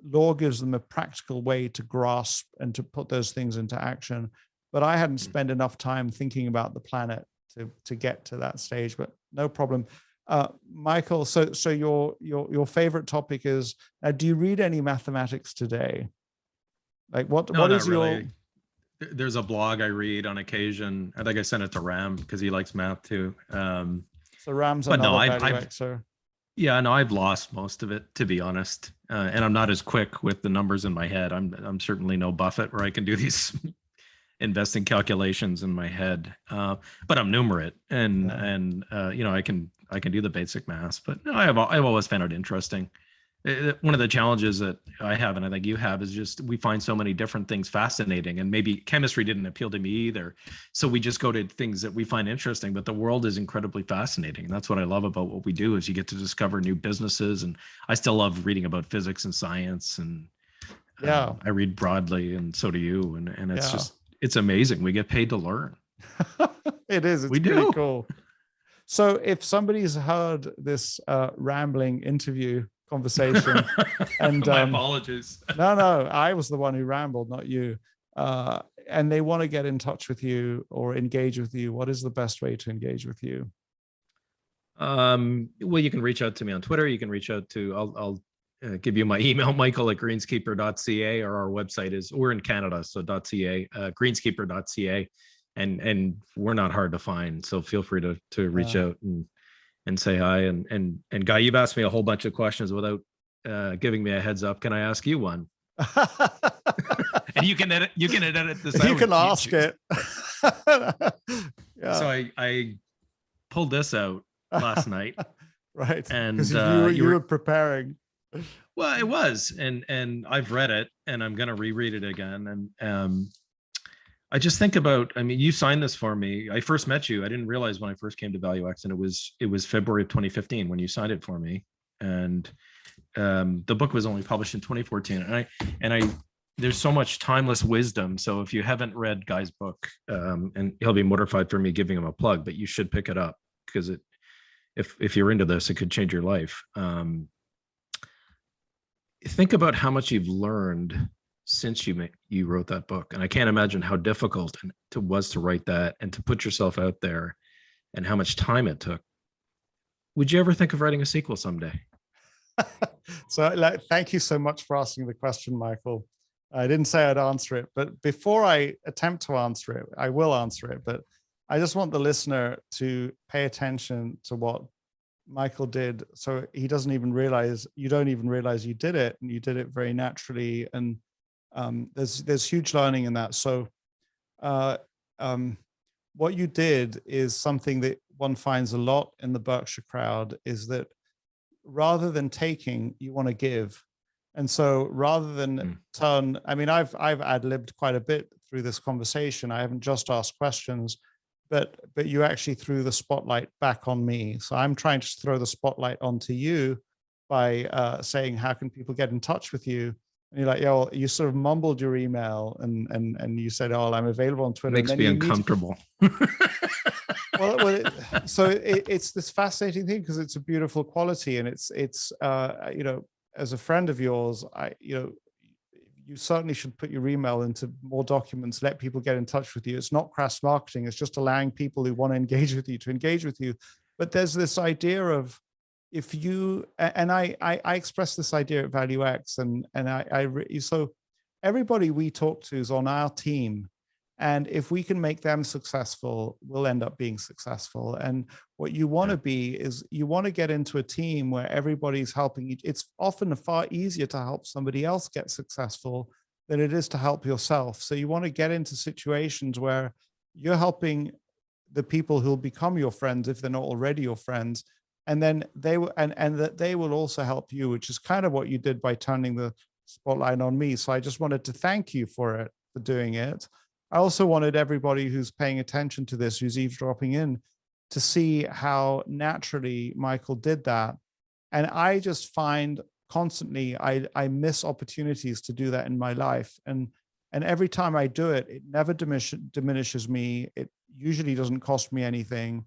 law gives them a practical way to grasp and to put those things into action. But I hadn't spent enough time thinking about the planet to get to that stage, but no problem. Michael, so your favorite topic is, do you read any mathematics today? Like what is your... Really. There's a blog I read on occasion. I think I sent it to Ram because he likes math too. So Ram's another value Xer. Yeah, no, I've lost most of it, to be honest. And I'm not as quick with the numbers in my head. I'm certainly no Buffett where I can do these investing calculations in my head. But I'm numerate and you know, I can do the basic math. But no, I've always found it interesting. One of the challenges that I have, and I think you have, is just we find so many different things fascinating, and maybe chemistry didn't appeal to me either. So we just go to things that we find interesting, but the world is incredibly fascinating. And that's what I love about what we do, is you get to discover new businesses. And I still love reading about physics and science, and Yeah. I read broadly, and so do you. And it's Yeah. just, it's amazing. We get paid to learn. It is. It's We pretty do. cool. So if somebody's heard this rambling interview conversation, and My apologies. no, I was the one who rambled, not you. And they want to get in touch with you or engage with you, what is the best way to engage with you? Well, you can reach out to me on Twitter. You can reach out to, I'll give you my email, michael@greenskeeper.ca, or our website is, we're in Canada, so .ca, greenskeeper.ca. And we're not hard to find. So feel free to reach out and say hi. And Guy, you've asked me a whole bunch of questions without giving me a heads up. Can I ask you one? And you can edit this out. You can ask it. Yeah. So I pulled this out last night. Right. And you were preparing. Well, it was, and I've read it, and I'm gonna reread it again. And I just think about, I mean, you signed this for me. I first met you. I didn't realize when I first came to ValueX, and it was February of 2015 when you signed it for me. And the book was only published in 2014. And I there's so much timeless wisdom. So if you haven't read Guy's book, and he'll be mortified for me giving him a plug, but you should pick it up, because if you're into this, it could change your life. Think about how much you've learned since you wrote that book. And I can't imagine how difficult it was to write that and to put yourself out there, and how much time it took. Would you ever think of writing a sequel someday? So thank you so much for asking the question, Michael. I didn't say I'd answer it, but before I attempt to answer it, I will answer it. But I just want the listener to pay attention to what Michael did. So he doesn't even realize, you don't even realize you did it, and you did it very naturally. And there's huge learning in that. So what you did is something that one finds a lot in the Berkshire crowd, is that rather than taking, you want to give. And so rather than turn, I mean, I've ad-libbed quite a bit through this conversation. I haven't just asked questions, but you actually threw the spotlight back on me. So I'm trying to throw the spotlight onto you by saying, how can people get in touch with you? And you're like, yeah, well, you sort of mumbled your email, and you said, oh, I'm available on Twitter. Makes me uncomfortable. So it's this fascinating thing, because it's a beautiful quality, and it's you know, as a friend of yours, you certainly should put your email into more documents, let people get in touch with you. It's not crass marketing. It's just allowing people who want to engage with you to engage with you. But there's this idea of, if you, and I express this idea at ValueX, and so everybody we talk to is on our team. And if we can make them successful, we'll end up being successful. And what you want to be is, you want to get into a team where everybody's helping you. It's often far easier to help somebody else get successful than it is to help yourself. So you want to get into situations where you're helping the people who'll become your friends, if they're not already your friends. And then they will, and that they will also help you, which is kind of what you did by turning the spotlight on me. So I just wanted to thank you for doing it. I also wanted everybody who's paying attention to this, who's eavesdropping in, to see how naturally Michael did that. And I just find constantly, I miss opportunities to do that in my life. And every time I do it, it never diminishes me. It usually doesn't cost me anything,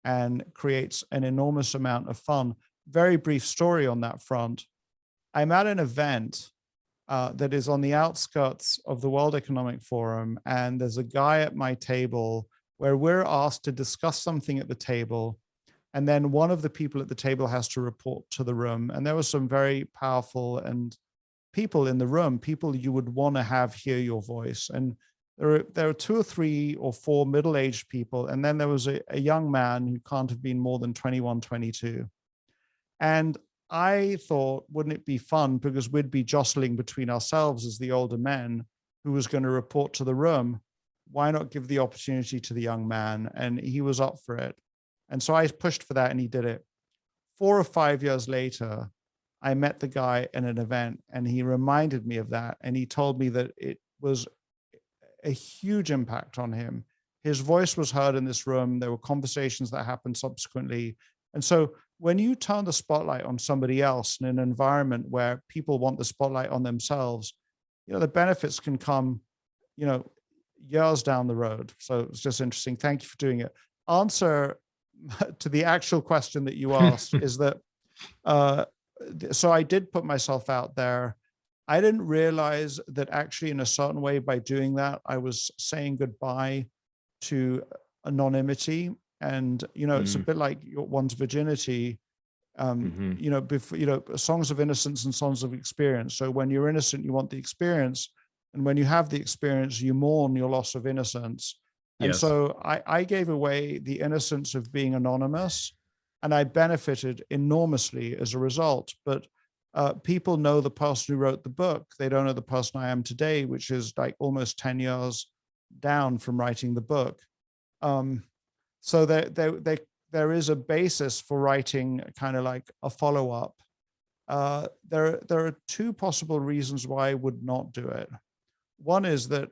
and creates an enormous amount of fun. Very brief story on that front. I'm at an event that is on the outskirts of the World Economic Forum. And there's a guy at my table where we're asked to discuss something at the table. And then one of the people at the table has to report to the room. And there were some very powerful and people in the room, people you would want to have hear your voice. And there are 2 or 3 or 4 middle-aged people. And then there was a young man who can't have been more than 21, 22. And I thought, wouldn't it be fun, because we'd be jostling between ourselves as the older men, who was going to report to the room? Why not give the opportunity to the young man? And he was up for it. And so I pushed for that, and he did it. 4 or 5 years later, I met the guy at an event, and he reminded me of that. And he told me that it was a huge impact on him. His voice was heard in this room. There were conversations that happened subsequently. And so when you turn the spotlight on somebody else in an environment where people want the spotlight on themselves, the benefits can come, years down the road. So it's just interesting. Thank you for doing it. Answer to the actual question that you asked is that, so I did put myself out there. I didn't realize that actually in a certain way by doing that, I was saying goodbye to anonymity. And, it's a bit like one's virginity, before, songs of innocence and songs of experience. So when you're innocent, you want the experience. And when you have the experience, you mourn your loss of innocence. And Yes. so I gave away the innocence of being anonymous, and I benefited enormously as a result. But people know the person who wrote the book. They don't know the person I am today, which is like almost 10 years down from writing the book. So there is a basis for writing kind of like a follow-up. There are two possible reasons why I would not do it. One is that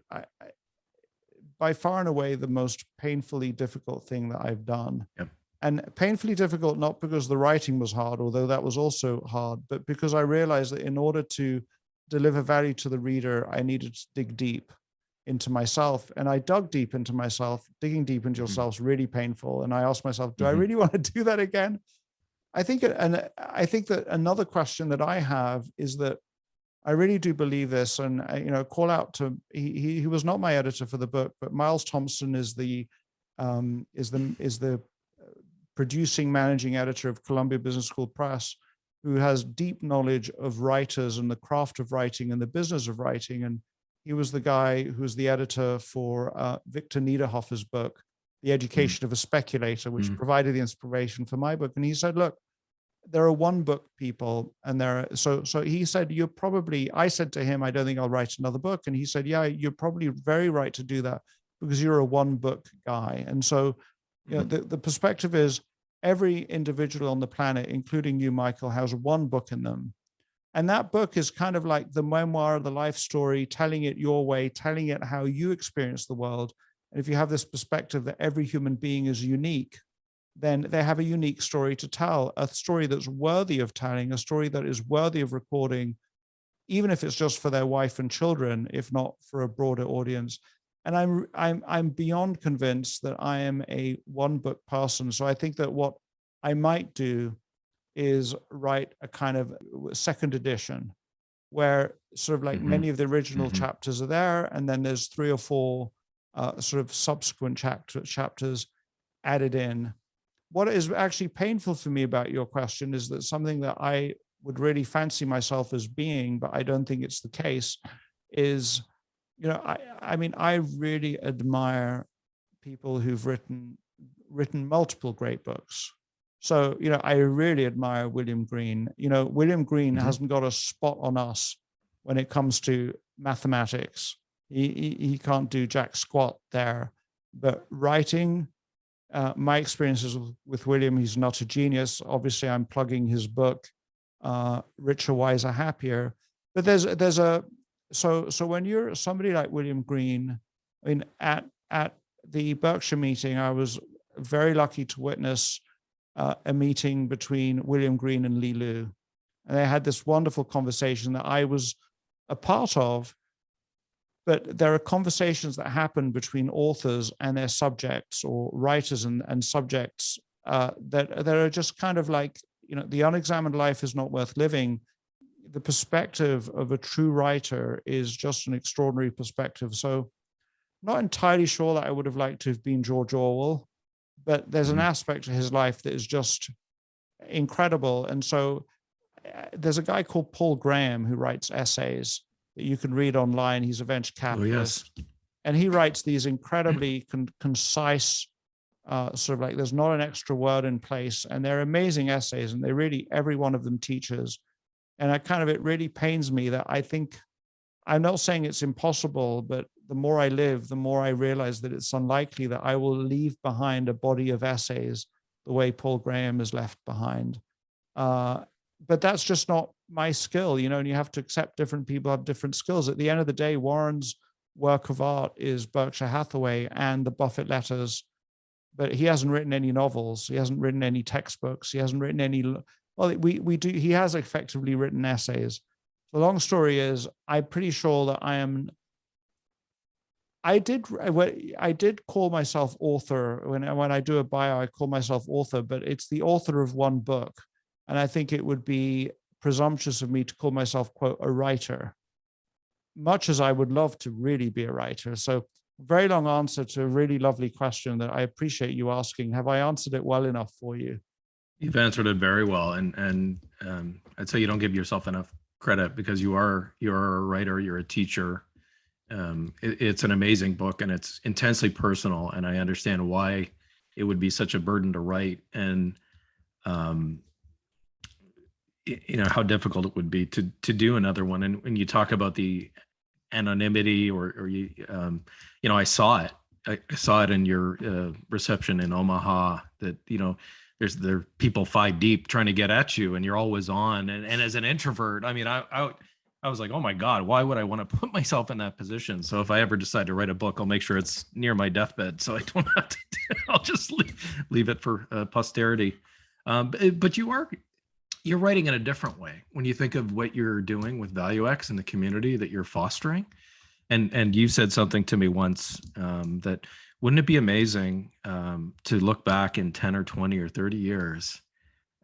by far and away, the most painfully difficult thing that I've done. Yep. And painfully difficult, not because the writing was hard, although that was also hard, but because I realized that in order to deliver value to the reader, I needed to dig deep into myself. And I dug deep into myself. Digging deep into yourself is really painful. And I asked myself, do I really want to do that again? I think that another question that I have is that I really do believe this, and call out to he was not my editor for the book, but Miles Thompson is the producing managing editor of Columbia Business School Press, who has deep knowledge of writers and the craft of writing and the business of writing. And he was the guy who was the editor for Victor Niederhoffer's book, The Education of a Speculator, which provided the inspiration for my book. And he said, look, there are one book people, and so he said, I said to him, I don't think I'll write another book. And he said, yeah, you're probably very right to do that because you're a one book guy. And so, the perspective is every individual on the planet, including you, Michael, has one book in them. And that book is kind of like the memoir, the life story, telling it your way, telling it how you experience the world. And if you have this perspective that every human being is unique, then they have a unique story to tell, a story that's worthy of telling, a story that is worthy of recording, even if it's just for their wife and children, if not for a broader audience. And I'm beyond convinced that I am a one book person. So I think that what I might do is write a kind of second edition where sort of like many of the original chapters are there, and then there's 3 or 4 sort of subsequent chapters added in. What is actually painful for me about your question is that something that I would really fancy myself as being, but I don't think it's the case, is, I mean, I really admire people who've written multiple great books. So, I really admire William Green. William Green hasn't got a spot on us when it comes to mathematics. He can't do jack squat there, but writing, my experiences with William, he's not a genius. Obviously, I'm plugging his book, Richer, Wiser, Happier. But so when you're somebody like William Green, I mean, at the Berkshire meeting, I was very lucky to witness a meeting between William Green and Li Lu. And they had this wonderful conversation that I was a part of. But there are conversations that happen between authors and their subjects, or writers and subjects, that are just kind of like, the unexamined life is not worth living. The perspective of a true writer is just an extraordinary perspective. So not entirely sure that I would have liked to have been George Orwell, but there's an aspect to his life that is just incredible. And so there's a guy called Paul Graham who writes essays that you can read online. He's a venture capitalist. Oh, yes. And he writes these incredibly concise, sort of like there's not an extra word in place, and they're amazing essays, and every one of them teaches. And it really pains me that I think, I'm not saying it's impossible, but the more I live, the more I realize that it's unlikely that I will leave behind a body of essays the way Paul Graham is left behind. but that's just not my skill, you know, and you have to accept different people have different skills. At the end of the day, Warren's work of art is Berkshire Hathaway and the Buffett letters, but he hasn't written any novels. He hasn't written any textbooks. He hasn't written any, well, he has effectively written essays. The long story is, I'm pretty sure that I did call myself author. When I do a bio, I call myself author, but it's the author of one book. And I think it would be presumptuous of me to call myself, quote, a writer, much as I would love to really be a writer. So very long answer to a really lovely question that I appreciate you asking. Have I answered it well enough for you? You've answered it very well. And I'd say you don't give yourself enough credit, because you're a writer, you're a teacher. It's an amazing book, and it's intensely personal. And I understand why it would be such a burden to write. And, you know, how difficult it would be to do another one. And when you talk about the anonymity, or you know, I saw it in your reception in Omaha, that, you know, there are people 5 deep trying to get at you, and you're always on. And as an introvert, I mean, I was like, oh my God, why would I want to put myself in that position? So if I ever decide to write a book, I'll make sure it's near my deathbed, so I don't have to. I'll just leave it for posterity. But you're writing in a different way when you think of what you're doing with ValueX and the community that you're fostering. And you said something to me once, that wouldn't it be amazing to look back in 10 or 20 or 30 years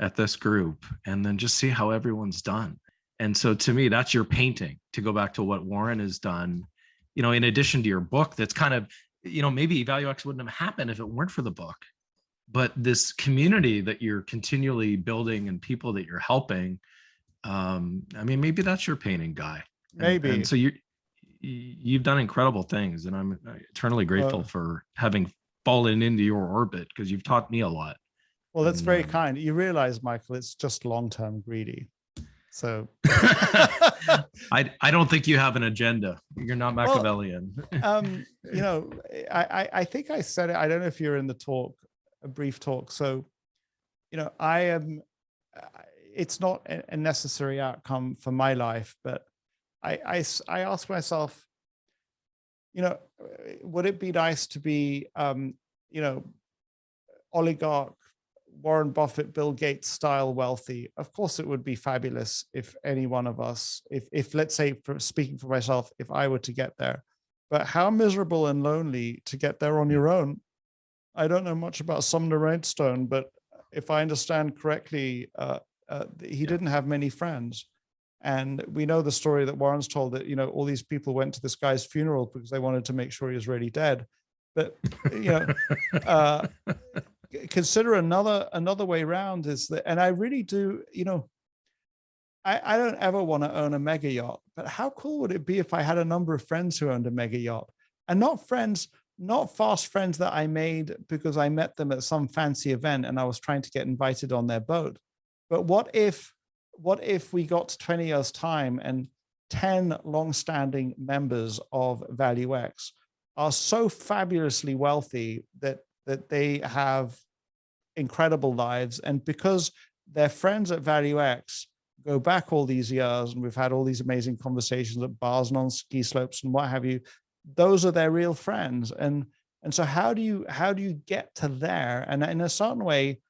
at this group and then just see how everyone's done. And so to me, that's your painting, to go back to what Warren has done, you know, in addition to your book. That's kind of, you know, maybe ValueX wouldn't have happened if it weren't for the book. But this community that you're continually building and people that you're helping, I mean, maybe that's your painting, Guy. Maybe. And so you've done incredible things, and I'm eternally grateful for having fallen into your orbit, because you've taught me a lot. Well, that's very kind. You realize, Michael, it's just long-term greedy. So I don't think you have an agenda. You're not Machiavellian. You know, I think I said it. I don't know if you're in the talk, a brief talk. So, you know, it's not a necessary outcome for my life, but I ask myself, you know, would it be nice to be, you know, oligarch, Warren Buffett, Bill Gates style wealthy? Of course, it would be fabulous if any one of us, if let's say, speaking for myself, if I were to get there. But how miserable and lonely to get there on your own. I don't know much about Sumner Redstone, but if I understand correctly, he didn't have many friends. And we know the story that Warren's told, that, you know, all these people went to this guy's funeral because they wanted to make sure he was really dead. But, you know, consider another way around is that, and I really do, you know, I don't ever want to own a mega yacht, but how cool would it be if I had a number of friends who owned a mega yacht, and not fast friends that I made because I met them at some fancy event and I was trying to get invited on their boat. But what if we got to 20 years time and 10 long-standing members of ValueX are so fabulously wealthy that they have incredible lives, and because their friends at ValueX go back all these years, and we've had all these amazing conversations at bars and on ski slopes and what have you, those are their real friends. And so how do you get to there? And in a certain way,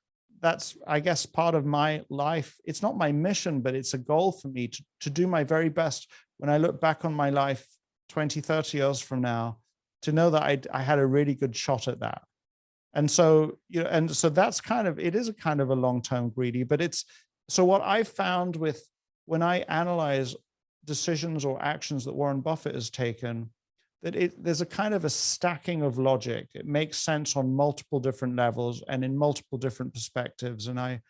that's, I guess, part of my life. It's not my mission, but it's a goal for me to do my very best when I look back on my life 20, 30 years from now, to know that I had a really good shot at that. And so, you know, and so that's kind of, it is a kind of a long-term greedy, but it's, so what I found with, when I analyze decisions or actions that Warren Buffett has taken, that there's a kind of a stacking of logic. It makes sense on multiple different levels and in multiple different perspectives. And I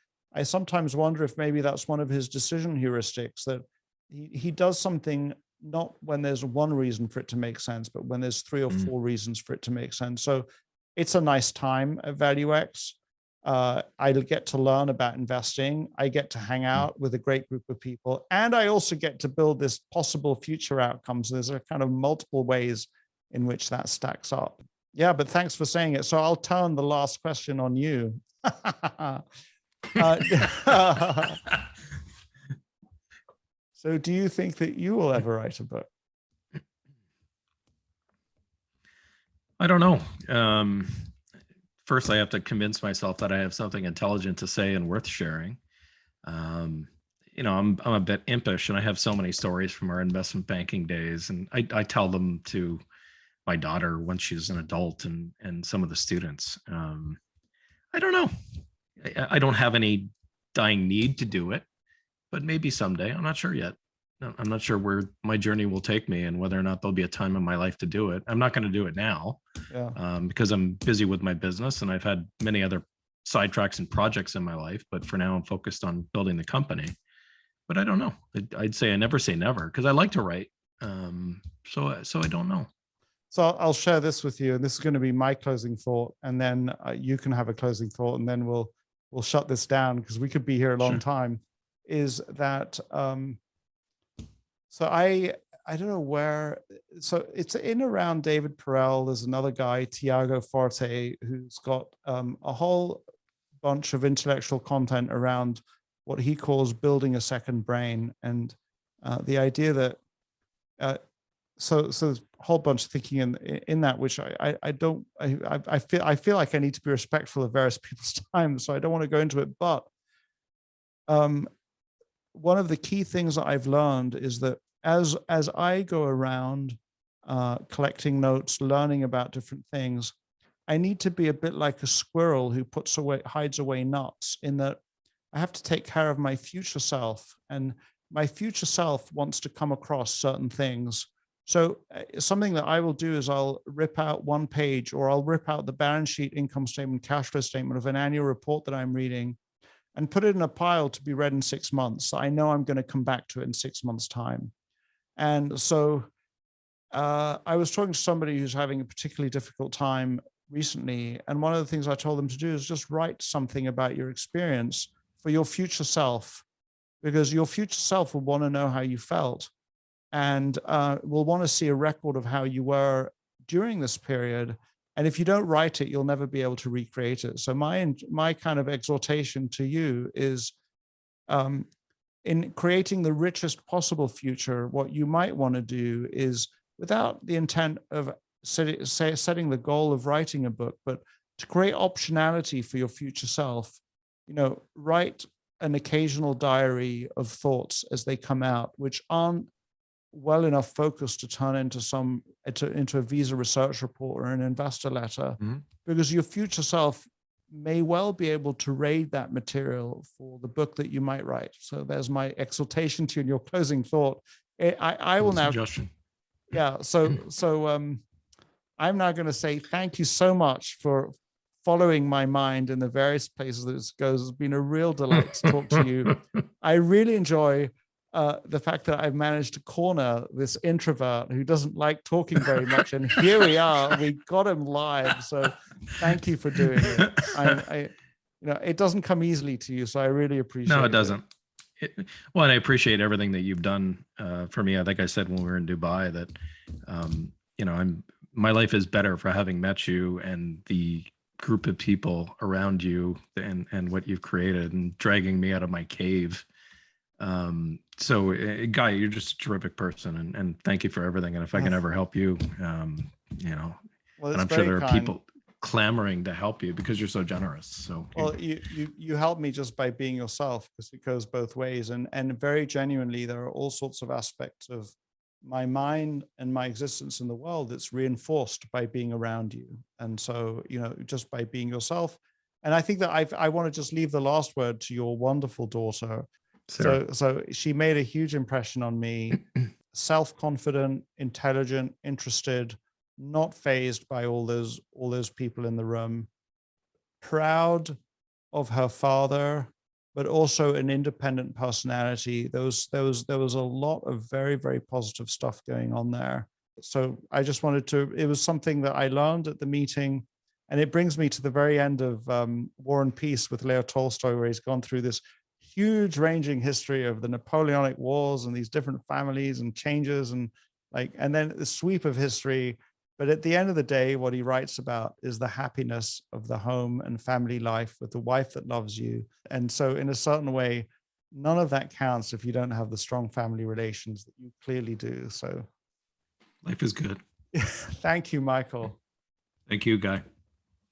sometimes wonder if maybe that's one of his decision heuristics, that he does something not when there's one reason for it to make sense, but when there's 3 or 4 reasons for it to make sense. So it's a nice time at ValueX. I get to learn about investing. I get to hang out with a great group of people. And I also get to build this possible future outcomes. There's a kind of multiple ways in which that stacks up. Yeah, but thanks for saying it. So I'll turn the last question on you. So do you think that you will ever write a book? I don't know. First, I have to convince myself that I have something intelligent to say and worth sharing. I'm a bit impish, and I have so many stories from our investment banking days, and I tell them to my daughter once she's an adult, and some of the students. I don't know. I don't have any dying need to do it, but maybe someday. I'm not sure yet. I'm not sure where my journey will take me and whether or not there'll be a time in my life to do it. I'm not going to do it now because I'm busy with my business, and I've had many other sidetracks and projects in my life. But for now, I'm focused on building the company. But I don't know. I'd say I never say never, because I like to write. So I don't know. So I'll share this with you, and this is going to be my closing thought, and then you can have a closing thought, and then we'll shut this down, because we could be here a long time. Is that so I don't know where. So it's in around David Perel. There's another guy, Tiago Forte, who's got a whole bunch of intellectual content around what he calls building a second brain, and the idea that so there's a whole bunch of thinking in that, which I feel like I need to be respectful of various people's time, so I don't want to go into it. But one of the key things that I've learned is that as I go around collecting notes, learning about different things, I need to be a bit like a squirrel who hides away nuts, in that I have to take care of my future self, and my future self wants to come across certain things. So something that I will do is I'll rip out one page, or I'll rip out the balance sheet, income statement, cash flow statement of an annual report that I'm reading, and put it in a pile to be read in 6 months. I know I'm going to come back to it in 6 months' time. And so I was talking to somebody who's having a particularly difficult time recently, and one of the things I told them to do is just write something about your experience for your future self, because your future self will want to know how you felt, and will want to see a record of how you were during this period. And if you don't write it, you'll never be able to recreate it. So my kind of exhortation to you is, in creating the richest possible future, what you might want to do is, without the intent of setting the goal of writing a book, but to create optionality for your future self, write an occasional diary of thoughts as they come out, which aren't well enough focused to turn into a Visa research report or an investor letter, because your future self may well be able to raid that material for the book that you might write. So there's my exhortation to you in your closing thought. I will now. Suggestion. Yeah. So I'm now going to say thank you so much for following my mind in the various places that it goes. It's been a real delight to talk to you. I really enjoy the fact that I've managed to corner this introvert who doesn't like talking very much, and here we are. We got him live. So thank you for doing it. It doesn't come easily to you, so I really appreciate it. No, it doesn't. Well, and I appreciate everything that you've done for me. I think I said when we were in Dubai that my life is better for having met you and the group of people around you and what you've created, and dragging me out of my cave. So Guy, you're just a terrific person, and thank you for everything. And if I can ever help you, and I'm sure there are people clamoring to help you because you're so generous. So you help me just by being yourself, because it goes both ways, and very genuinely, there are all sorts of aspects of my mind and my existence in the world that's reinforced by being around you. And so, just by being yourself. And I think that I want to just leave the last word to your wonderful daughter. So she made a huge impression on me. Self-confident, intelligent, interested, not fazed by all those people in the room, proud of her father, but also an independent personality. There was a lot of very, very positive stuff going on there. So I just wanted to, it was something that I learned at the meeting, and it brings me to the very end of War and Peace with Leo Tolstoy, where he's gone through this huge ranging history of the Napoleonic Wars and these different families and changes, and then the sweep of history. But at the end of the day, what he writes about is the happiness of the home and family life with the wife that loves you. And so in a certain way, none of that counts if you don't have the strong family relations that you clearly do. So life is good. thank you, Michael. Thank you, Guy.